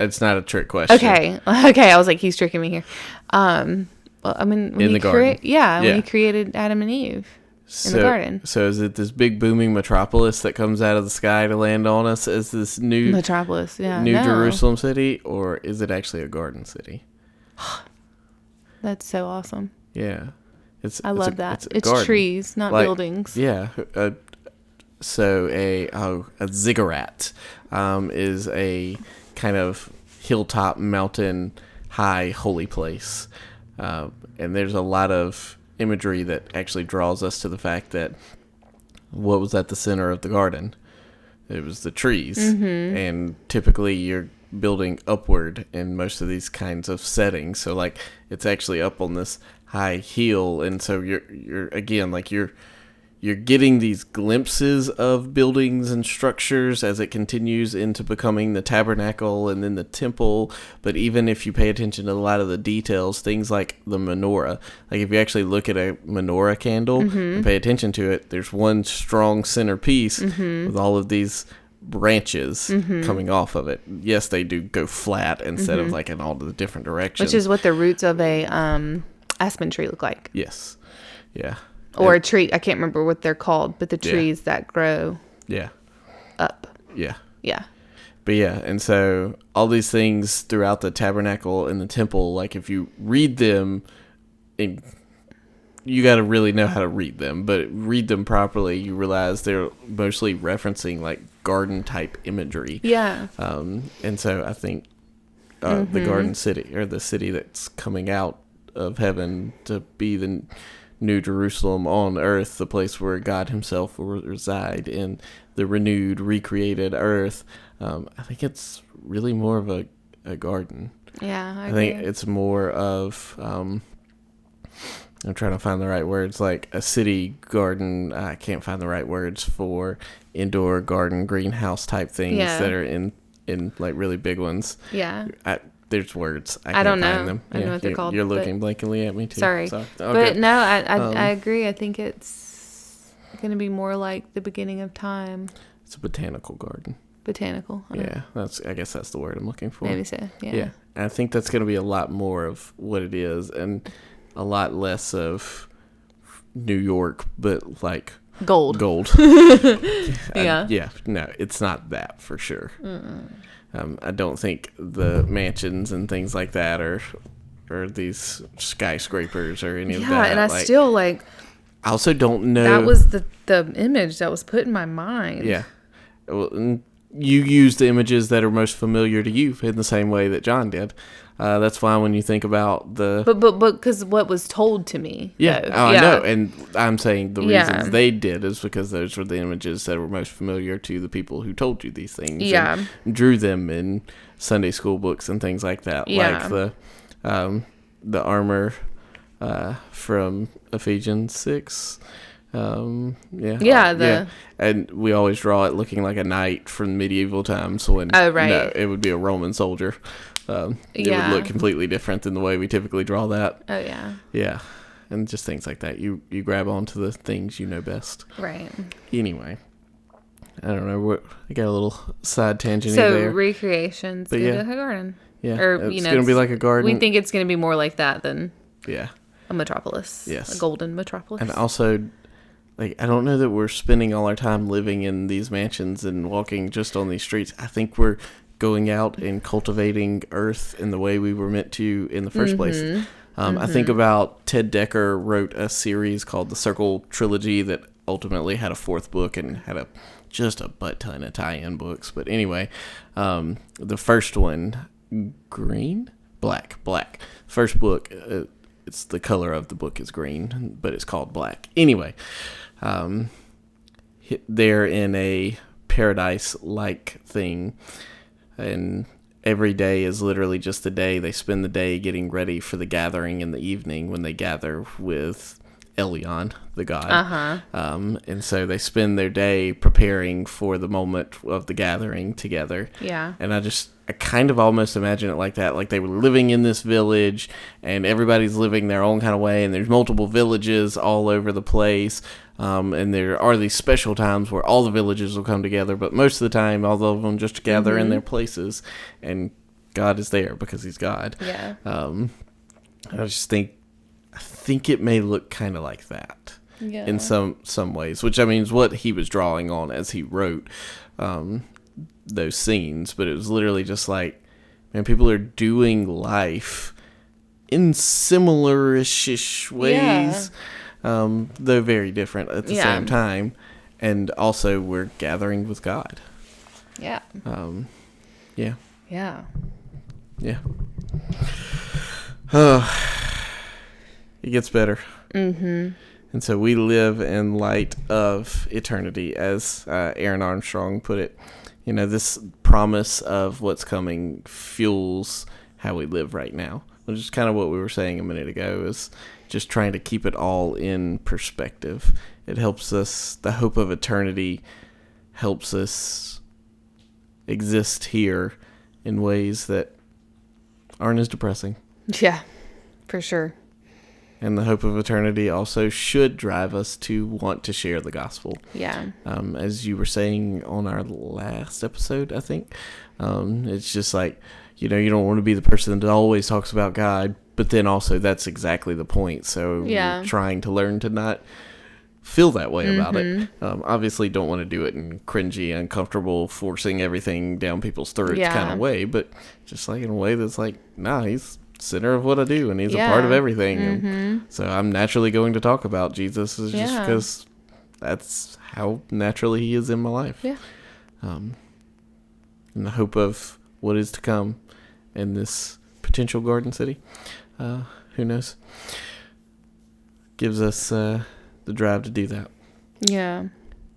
It's not a trick question. Okay. I was like, he's tricking me here. Well, I mean, when in the garden. When he created Adam and Eve. In the garden. So is it this big booming metropolis that comes out of the sky to land on us as this new metropolis, new Jerusalem city, or is it actually a garden city? That's so awesome. Yeah, I love that. It's garden. Trees, not buildings. Yeah. So a ziggurat is a kind of hilltop, mountain, high, holy place, and there's a lot of imagery that actually draws us to the fact that what was at the center of the garden? It was the trees. And typically you're building upward in most of these kinds of settings. So like it's actually up on this high hill, and so you're again like you're you're getting these glimpses of buildings and structures as it continues into becoming the tabernacle and then the temple. But even if you pay attention to a lot of the details, things like the menorah, like if you actually look at a menorah candle and pay attention to it, there's one strong centerpiece with all of these branches coming off of it. Yes, they do go flat instead of like in all the different directions. Which is what the roots of a aspen tree look like. Yes. Yeah. Or a tree. I can't remember what they're called, but the trees that grow up. Yeah. Yeah. But yeah, and so all these things throughout the tabernacle and the temple, like if you read them, you got to really know how to read them, but read them properly, you realize they're mostly referencing like garden type imagery. Yeah. And so I think the garden city, or the city that's coming out of heaven to be the New Jerusalem on earth, the place where God himself will reside in the renewed, recreated earth. I think it's really more of a garden. Yeah, I think agree. it's more of, I'm trying to find the right words, like a city garden. I can't find the right words for indoor garden, greenhouse type things that are in like really big ones. Yeah. There's words. I don't can't know. find them. I don't know what they're called. You're looking blankly at me too. Sorry. So, But no, I agree. I think it's going to be more like the beginning of time. It's a botanical garden. Botanical. Yeah, I guess that's the word I'm looking for. Maybe so. Yeah. Yeah. And I think that's going to be a lot more of what it is and a lot less of New York, but like Gold. Yeah. Yeah. No, it's not that for sure. I don't think the mansions and things like that are these skyscrapers or any of that. Yeah, and I still like. I also don't know. That was the image that was put in my mind. Yeah. Well, you use the images that are most familiar to you in the same way that John did. That's why when you think about the... But because what was told to me. Yeah, though. I know. And I'm saying the reasons they did is because those were the images that were most familiar to the people who told you these things. Yeah. And drew them in Sunday school books and things like that. Yeah. Like the armor from Ephesians 6. And we always draw it looking like a knight from medieval times when no, it would be a Roman soldier. It would look completely different than the way we typically draw that. Oh yeah. Yeah. And just things like that. You grab onto the things you know best. Right. Anyway, I don't know. I got a little side tangent there. So recreation's but good like a garden. Yeah. Or it's going to be like a garden. We think it's going to be more like that than a metropolis. Yes. A golden metropolis. And also, like, I don't know that we're spending all our time living in these mansions and walking just on these streets. I think we're going out and cultivating earth in the way we were meant to in the first place. I think about Ted Decker wrote a series called the Circle Trilogy that ultimately had a fourth book and had just a butt ton of tie-in books. But anyway, the first one, black. First book, it's the color of the book is green, but it's called black. Anyway, they're in a paradise-like thing, and every day is literally just a day. They spend the day getting ready for the gathering in the evening when they gather with Elyon, the god. And so they spend their day preparing for the moment of the gathering together. Yeah. And I kind of almost imagine it like that. Like they were living in this village and everybody's living their own kind of way, and there's multiple villages all over the place. And there are these special times where all the villages will come together, but most of the time all of them just gather in their places, and God is there because he's God. Yeah. I think it may look kind of like that in some ways, which I mean is what he was drawing on as he wrote those scenes. But it was literally just like, man, people are doing life in similar-ish ways, though very different at the same time. And also we're gathering with God. Yeah. Yeah. Yeah. Yeah. It gets better. And so we live in light of eternity, as Aaron Armstrong put it. You know, this promise of what's coming fuels how we live right now. Which is kind of what we were saying a minute ago, is just trying to keep it all in perspective. It helps us, the hope of eternity helps us exist here in ways that aren't as depressing. Yeah, for sure. And the hope of eternity also should drive us to want to share the gospel. Yeah. As you were saying on our last episode, I think, it's just like, you don't want to be the person that always talks about God, but then also that's exactly the point. So we're trying to learn to not feel that way about it. Obviously don't want to do it in cringy, uncomfortable, forcing everything down people's throats kind of way, but just like in a way that's like, nah, he's center of what I do, and he's a part of everything. And so I'm naturally going to talk about Jesus just because that's how naturally he is in my life. In the hope of what is to come in this potential garden city. Who knows? Gives us the drive to do that. Yeah.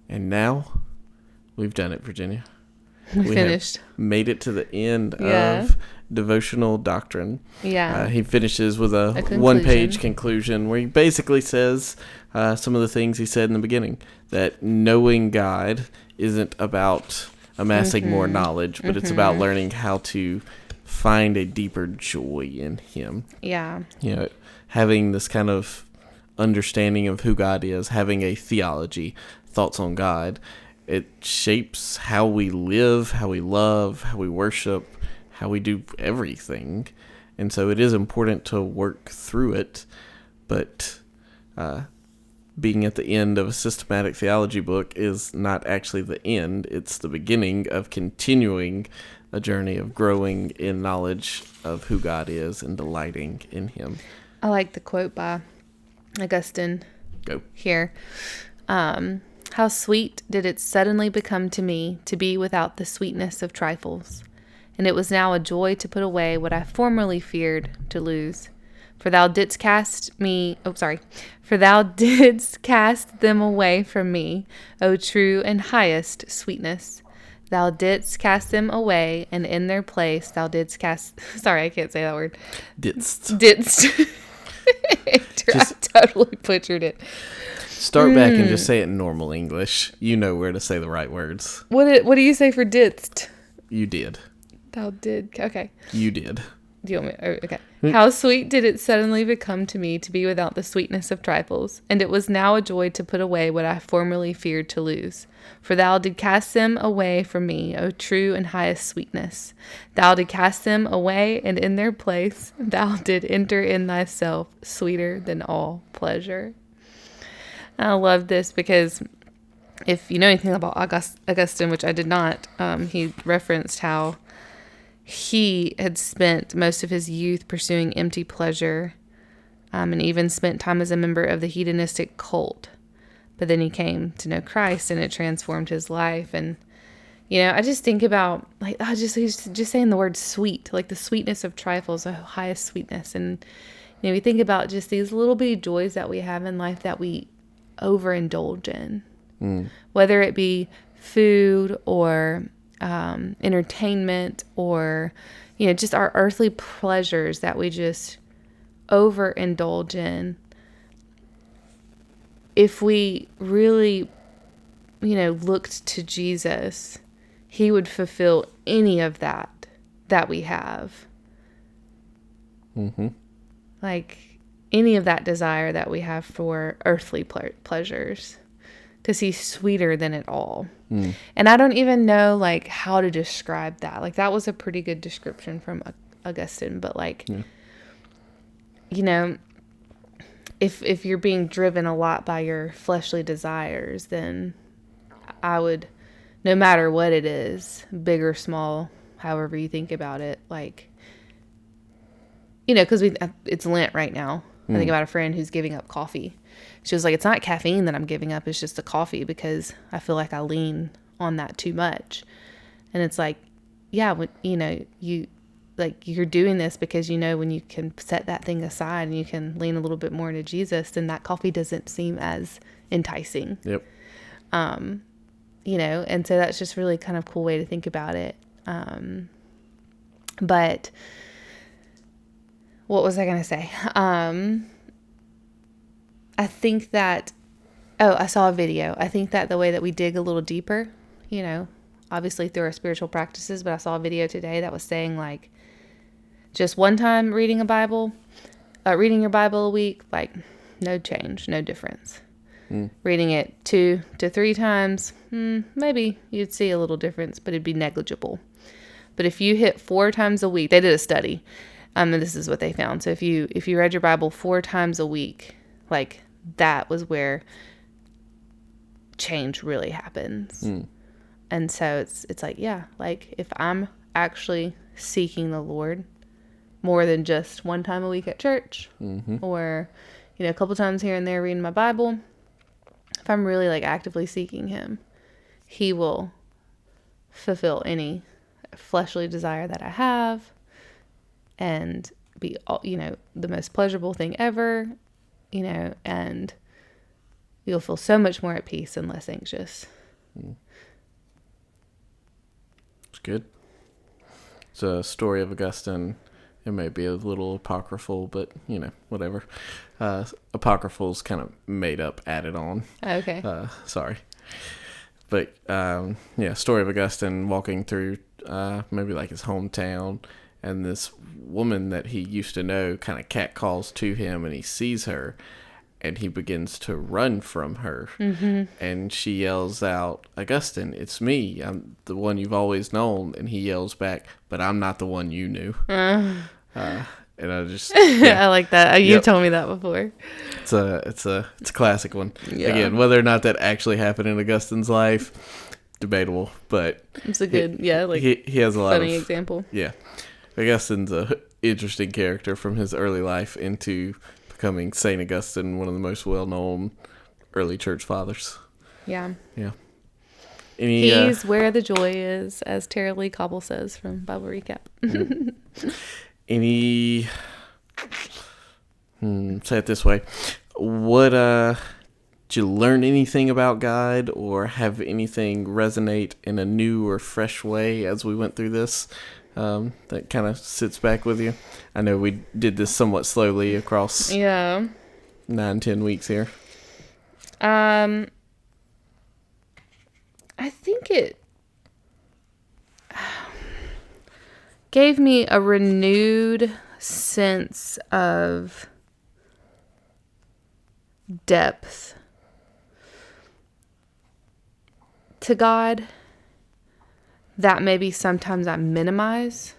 And now we've done it, Virginia. We finished. Made it to the end of devotional doctrine. He finishes with a one-page conclusion where he basically says some of the things he said in the beginning, that knowing God isn't about amassing more knowledge, but it's about learning how to find a deeper joy in him. Having this kind of understanding of who God is, having a theology, thoughts on God, it shapes how we live, how we love, how we worship, how we do everything. And so it is important to work through it, but being at the end of a systematic theology book is not actually the end. It's the beginning of continuing a journey of growing in knowledge of who God is and delighting in him. I like the quote by Augustine here. How sweet did it suddenly become to me to be without the sweetness of trifles. And it was now a joy to put away what I formerly feared to lose. For thou didst cast them away from me, O true and highest sweetness. Thou didst cast them away, and in their place thou didst cast... Sorry, I can't say that word. Didst. I totally butchered it. Start back and just say it in normal English. You know where to say the right words. What do you say for didst? You did. Thou did. Okay. You did. Do you want me? Okay. How sweet did it suddenly become to me to be without the sweetness of trifles, and it was now a joy to put away what I formerly feared to lose. For thou did cast them away from me, O true and highest sweetness. Thou did cast them away, and in their place thou did enter in thyself, sweeter than all pleasure. I love this because if you know anything about Augustine, which I did not, he referenced how he had spent most of his youth pursuing empty pleasure, and even spent time as a member of the hedonistic cult. But then he came to know Christ, and it transformed his life. And I just think about he's just saying the word sweet, like the sweetness of trifles, the highest sweetness. And we think about just these little bitty joys that we have in life that we overindulge in, whether it be food or entertainment or just our earthly pleasures that we just overindulge in. If we really looked to Jesus, he would fulfill any of that we have, like any of that desire that we have for earthly pleasures, because he's sweeter than it all. And I don't even know how to describe that. That was a pretty good description from Augustine, but if you're being driven a lot by your fleshly desires, then I would, no matter what it is, big or small, however you think about it, because it's Lent right now. I think about a friend who's giving up coffee. She was like, it's not caffeine that I'm giving up. It's just the coffee, because I feel like I lean on that too much. And it's like, yeah, when, you're doing this because, when you can set that thing aside and you can lean a little bit more into Jesus, then that coffee doesn't seem as enticing. Yep. And so that's just really kind of cool way to think about it. But what was I going to say? I think that, I saw a video. I think that the way that we dig a little deeper, obviously through our spiritual practices, but I saw a video today that was saying like just one time reading your Bible a week, like no change, no difference. Reading it 2 to 3 times, maybe you'd see a little difference, but it'd be negligible. But if you hit 4 times a week, they did a study, and this is what they found. So if you read your Bible 4 times a week, like that was where change really happens. And so it's like, yeah, like if I'm actually seeking the Lord more than just one time a week at church, or a couple times here and there reading my Bible, if I'm really like actively seeking him, he will fulfill any fleshly desire that I have and be, the most pleasurable thing ever, and you'll feel so much more at peace and less anxious. It's good. It's a story of Augustine. It may be a little apocryphal, but, whatever. Apocryphal's kind of made up, added on. Okay. Sorry. But, story of Augustine walking through maybe like his hometown, and this woman that he used to know kind of catcalls to him, and he sees her, and he begins to run from her. And she yells out, "Augustine, it's me. I'm the one you've always known." And he yells back, "But I'm not the one you knew." And I just, I like that. You've told me that before. It's a classic one. Yeah. Again, whether or not that actually happened in Augustine's life, debatable. But it's a good, he has a lot of funny example. Yeah, Augustine's a interesting character from his early life into becoming Saint Augustine, one of the most well-known early church fathers. Yeah. Yeah. He's where the joy is, as Tara Lee Cobble says from Bible Recap. Say it this way. What, did you learn anything about God or have anything resonate in a new or fresh way as we went through this? That kind of sits back with you. I know we did this somewhat slowly across 9-10 weeks here. I think it gave me a renewed sense of depth to God that maybe sometimes I minimize.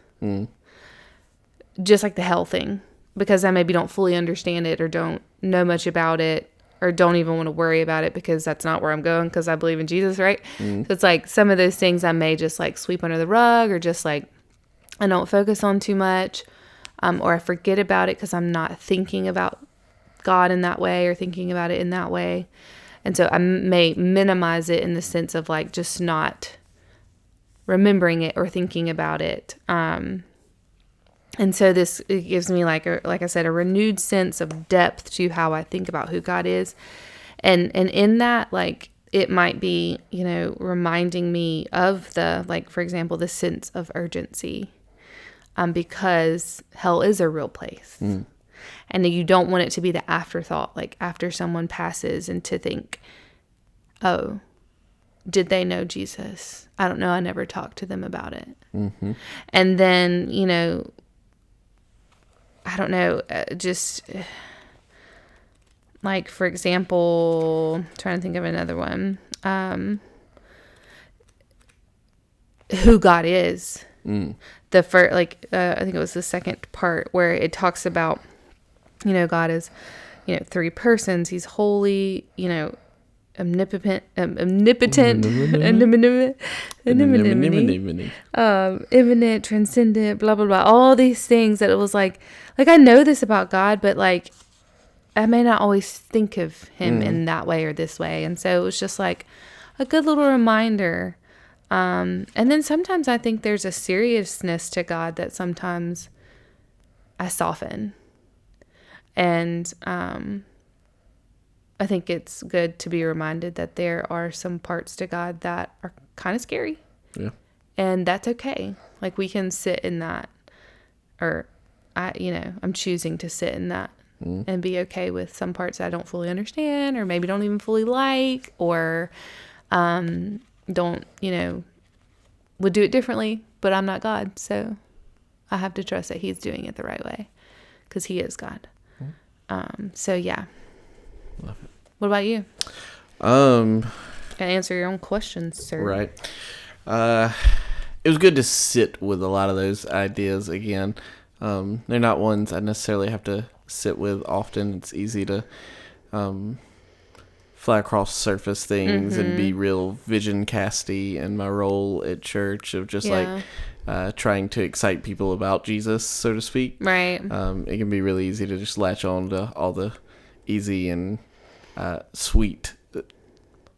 Just like the hell thing, because I maybe don't fully understand it or don't know much about it or don't even want to worry about it because that's not where I'm going because I believe in Jesus, right? So it's like some of those things I may just like sweep under the rug or just like I don't focus on too much, or I forget about it because I'm not thinking about God in that way or thinking about it in that way. And so I may minimize it in the sense of like just not remembering it or thinking about it. And so it gives me like I said, a renewed sense of depth to how I think about who God is. And in that, like, it might be, reminding me of for example, the sense of urgency, because hell is a real place. And you don't want it to be the afterthought, like after someone passes and to think, oh, did they know Jesus? I don't know. I never talked to them about it. And then, I don't know, just like, for example, trying to think of another one, who God is. The first, I think it was the second part where it talks about, God is, 3 persons. He's holy, omnipotent, immanent, transcendent, blah, blah, blah, all these things that it was like I know this about God, but like I may not always think of him in that way or this way. And so it was just like a good little reminder. And then sometimes I think there's a seriousness to God that sometimes I soften. And I think it's good to be reminded that there are some parts to God that are kind of scary. Yeah. And that's okay. Like, we can sit in that, or I'm choosing to sit in that and be okay with some parts I don't fully understand, or maybe don't even fully like, or don't, would do it differently, but I'm not God. So I have to trust that he's doing it the right way because he is God. So yeah. Love it. What about you? Can answer your own questions, sir. Right. It was good to sit with a lot of those ideas again. They're not ones I necessarily have to sit with often. It's easy to fly across surface things and be real vision casty in my role at church of just trying to excite people about Jesus, so to speak. Right. It can be really easy to just latch on to all the easy and sweet,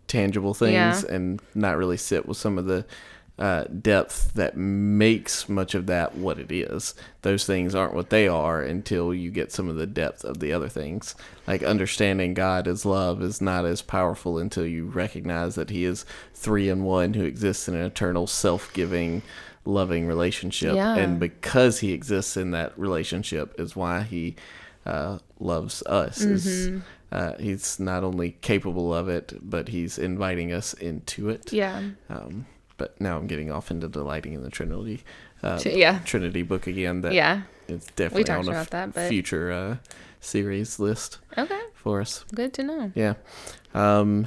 tangible things and not really sit with some of the depth that makes much of that what it is. Those things aren't what they are until you get some of the depth of the other things. Like understanding God as love is not as powerful until you recognize that he is 3 in 1 who exists in an eternal self-giving, loving relationship. Yeah. And because he exists in that relationship is why he loves us. He's not only capable of it, but he's inviting us into it. Yeah. But now I'm getting off into delighting in the Trinity. Yeah. Trinity book again. That it's definitely on a future series list. Okay. For us. Good to know. Yeah.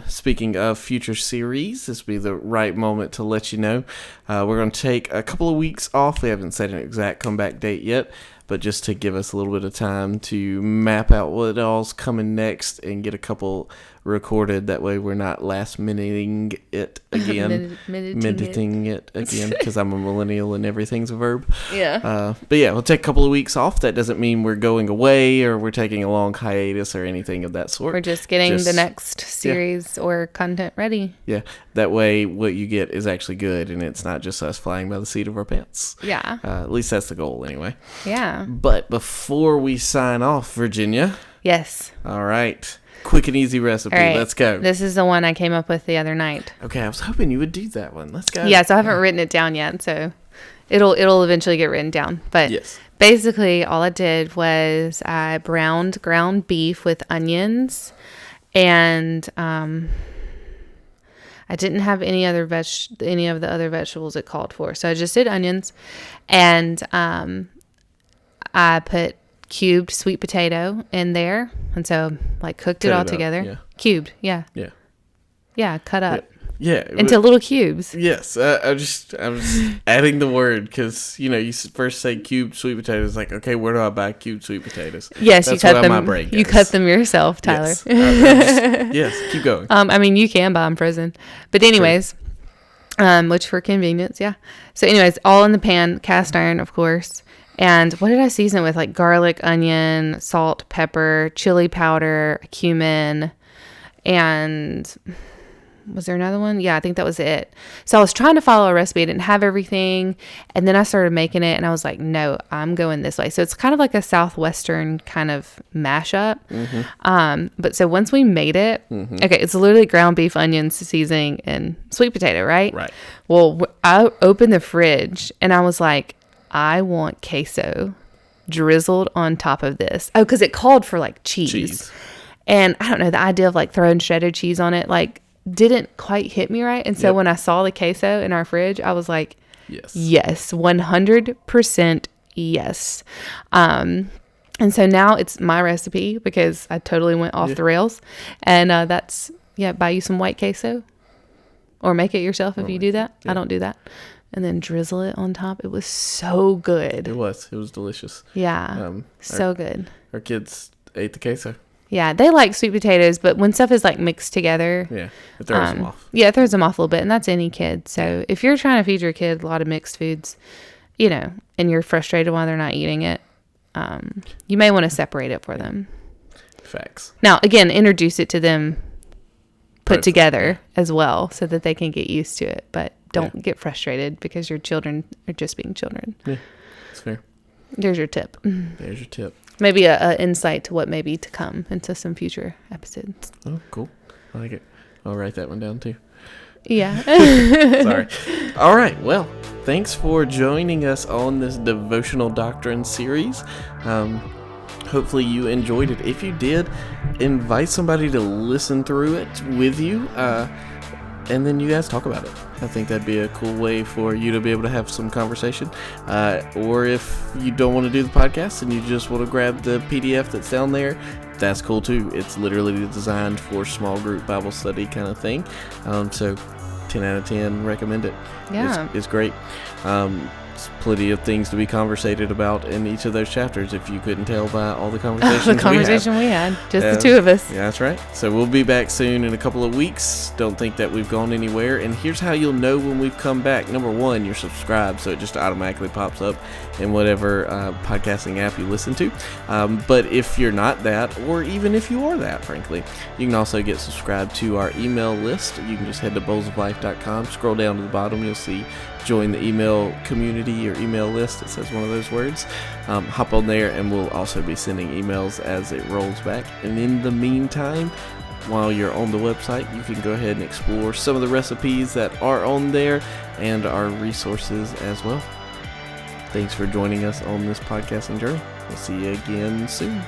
Speaking of future series, this will be the right moment to let you know. We're going to take a couple of weeks off. We haven't set an exact comeback date yet, but just to give us a little bit of time to map out what all's coming next and get a couple recorded. That way we're not last-minuting it again. Minuting it again, because I'm a millennial and everything's a verb. Yeah. But yeah, we'll take a couple of weeks off. That doesn't mean we're going away or we're taking a long hiatus or anything of that sort. We're just getting the next series or content ready. Yeah. That way what you get is actually good and it's not just us flying by the seat of our pants. Yeah. At least that's the goal anyway. Yeah. But before we sign off, Virginia. Yes. All right. Quick and easy recipe. All right. Let's go. This is the one I came up with the other night. Okay, I was hoping you would do that one. Let's go. Yeah, so I haven't written it down yet, so it'll eventually get written down. But basically all I did was I browned ground beef with onions, and I didn't have any of the other vegetables it called for. So I just did onions, and I put cubed sweet potato in there, and so cooked it all together. Yeah. Cubed, yeah, cut up, into little cubes. Yes, I was adding the word because you first say cubed sweet potatoes, like, okay, where do I buy cubed sweet potatoes? Yes, that's you cut them. You cut them yourself, Tyler. Yes, yes, keep going. I mean, you can buy them frozen, but anyways, which for convenience, yeah. So anyways, all in the pan, cast iron, of course. And what did I season it with? Garlic, onion, salt, pepper, chili powder, cumin, and was there another one? Yeah, I think that was it. So I was trying to follow a recipe. I didn't have everything. And then I started making it and I was like, no, I'm going this way. So it's kind of like a Southwestern kind of mashup. But so once we made it, okay, it's literally ground beef, onions, seasoning, and sweet potato, right? Right. Well, I opened the fridge and I was like, I want queso drizzled on top of this. Oh, because it called for cheese. And I don't know, the idea of throwing shredded cheese on it didn't quite hit me right. And so when I saw the queso in our fridge, I was like, yes, 100% yes. And so now it's my recipe because I totally went off the rails. And that's, buy you some white queso or make it yourself if you do that. I don't do that. And then drizzle it on top. It was so good. It was delicious. Yeah. So good. Our kids ate the queso. Yeah, they like sweet potatoes, but when stuff is mixed together. Yeah, it throws them off. Yeah, it throws them off a little bit, and that's any kid. So if you're trying to feed your kid a lot of mixed foods, and you're frustrated while they're not eating it, you may want to separate it for them. Facts. Now, again, introduce it to them put together as well so that they can get used to it, but don't get frustrated because your children are just being children. Yeah, that's fair. There's your tip. There's your tip. Maybe a insight to what may be to come into some future episodes. Oh, cool. I like it. I'll write that one down too. Yeah. Sorry. All right. Well, thanks for joining us on this devotional doctrine series. Hopefully you enjoyed it. If you did, invite somebody to listen through it with you, and then you guys talk about it. I think that'd be a cool way for you to be able to have some conversation. Or if you don't want to do the podcast and you just want to grab the PDF that's down there, that's cool too. It's literally designed for small group Bible study kind of thing. So 10 out of 10, recommend it. Yeah. It's great. Plenty of things to be conversated about in each of those chapters, if you couldn't tell by all the conversations we had. Just the two of us. Yeah, that's right. So we'll be back soon in a couple of weeks. Don't think that we've gone anywhere. And here's how you'll know when we've come back. Number one, you're subscribed, so it just automatically pops up in whatever podcasting app you listen to. But if you're not that, or even if you are that, frankly, you can also get subscribed to our email list. You can just head to bowlsoflife.com, scroll down to the bottom, you'll see join the email community or email list. It says one of those words. Hop on there and we'll also be sending emails as it rolls back. And in the meantime, while you're on the website, you can go ahead and explore some of the recipes that are on there and our resources as well. Thanks for joining us on this podcasting journey. We'll see you again soon.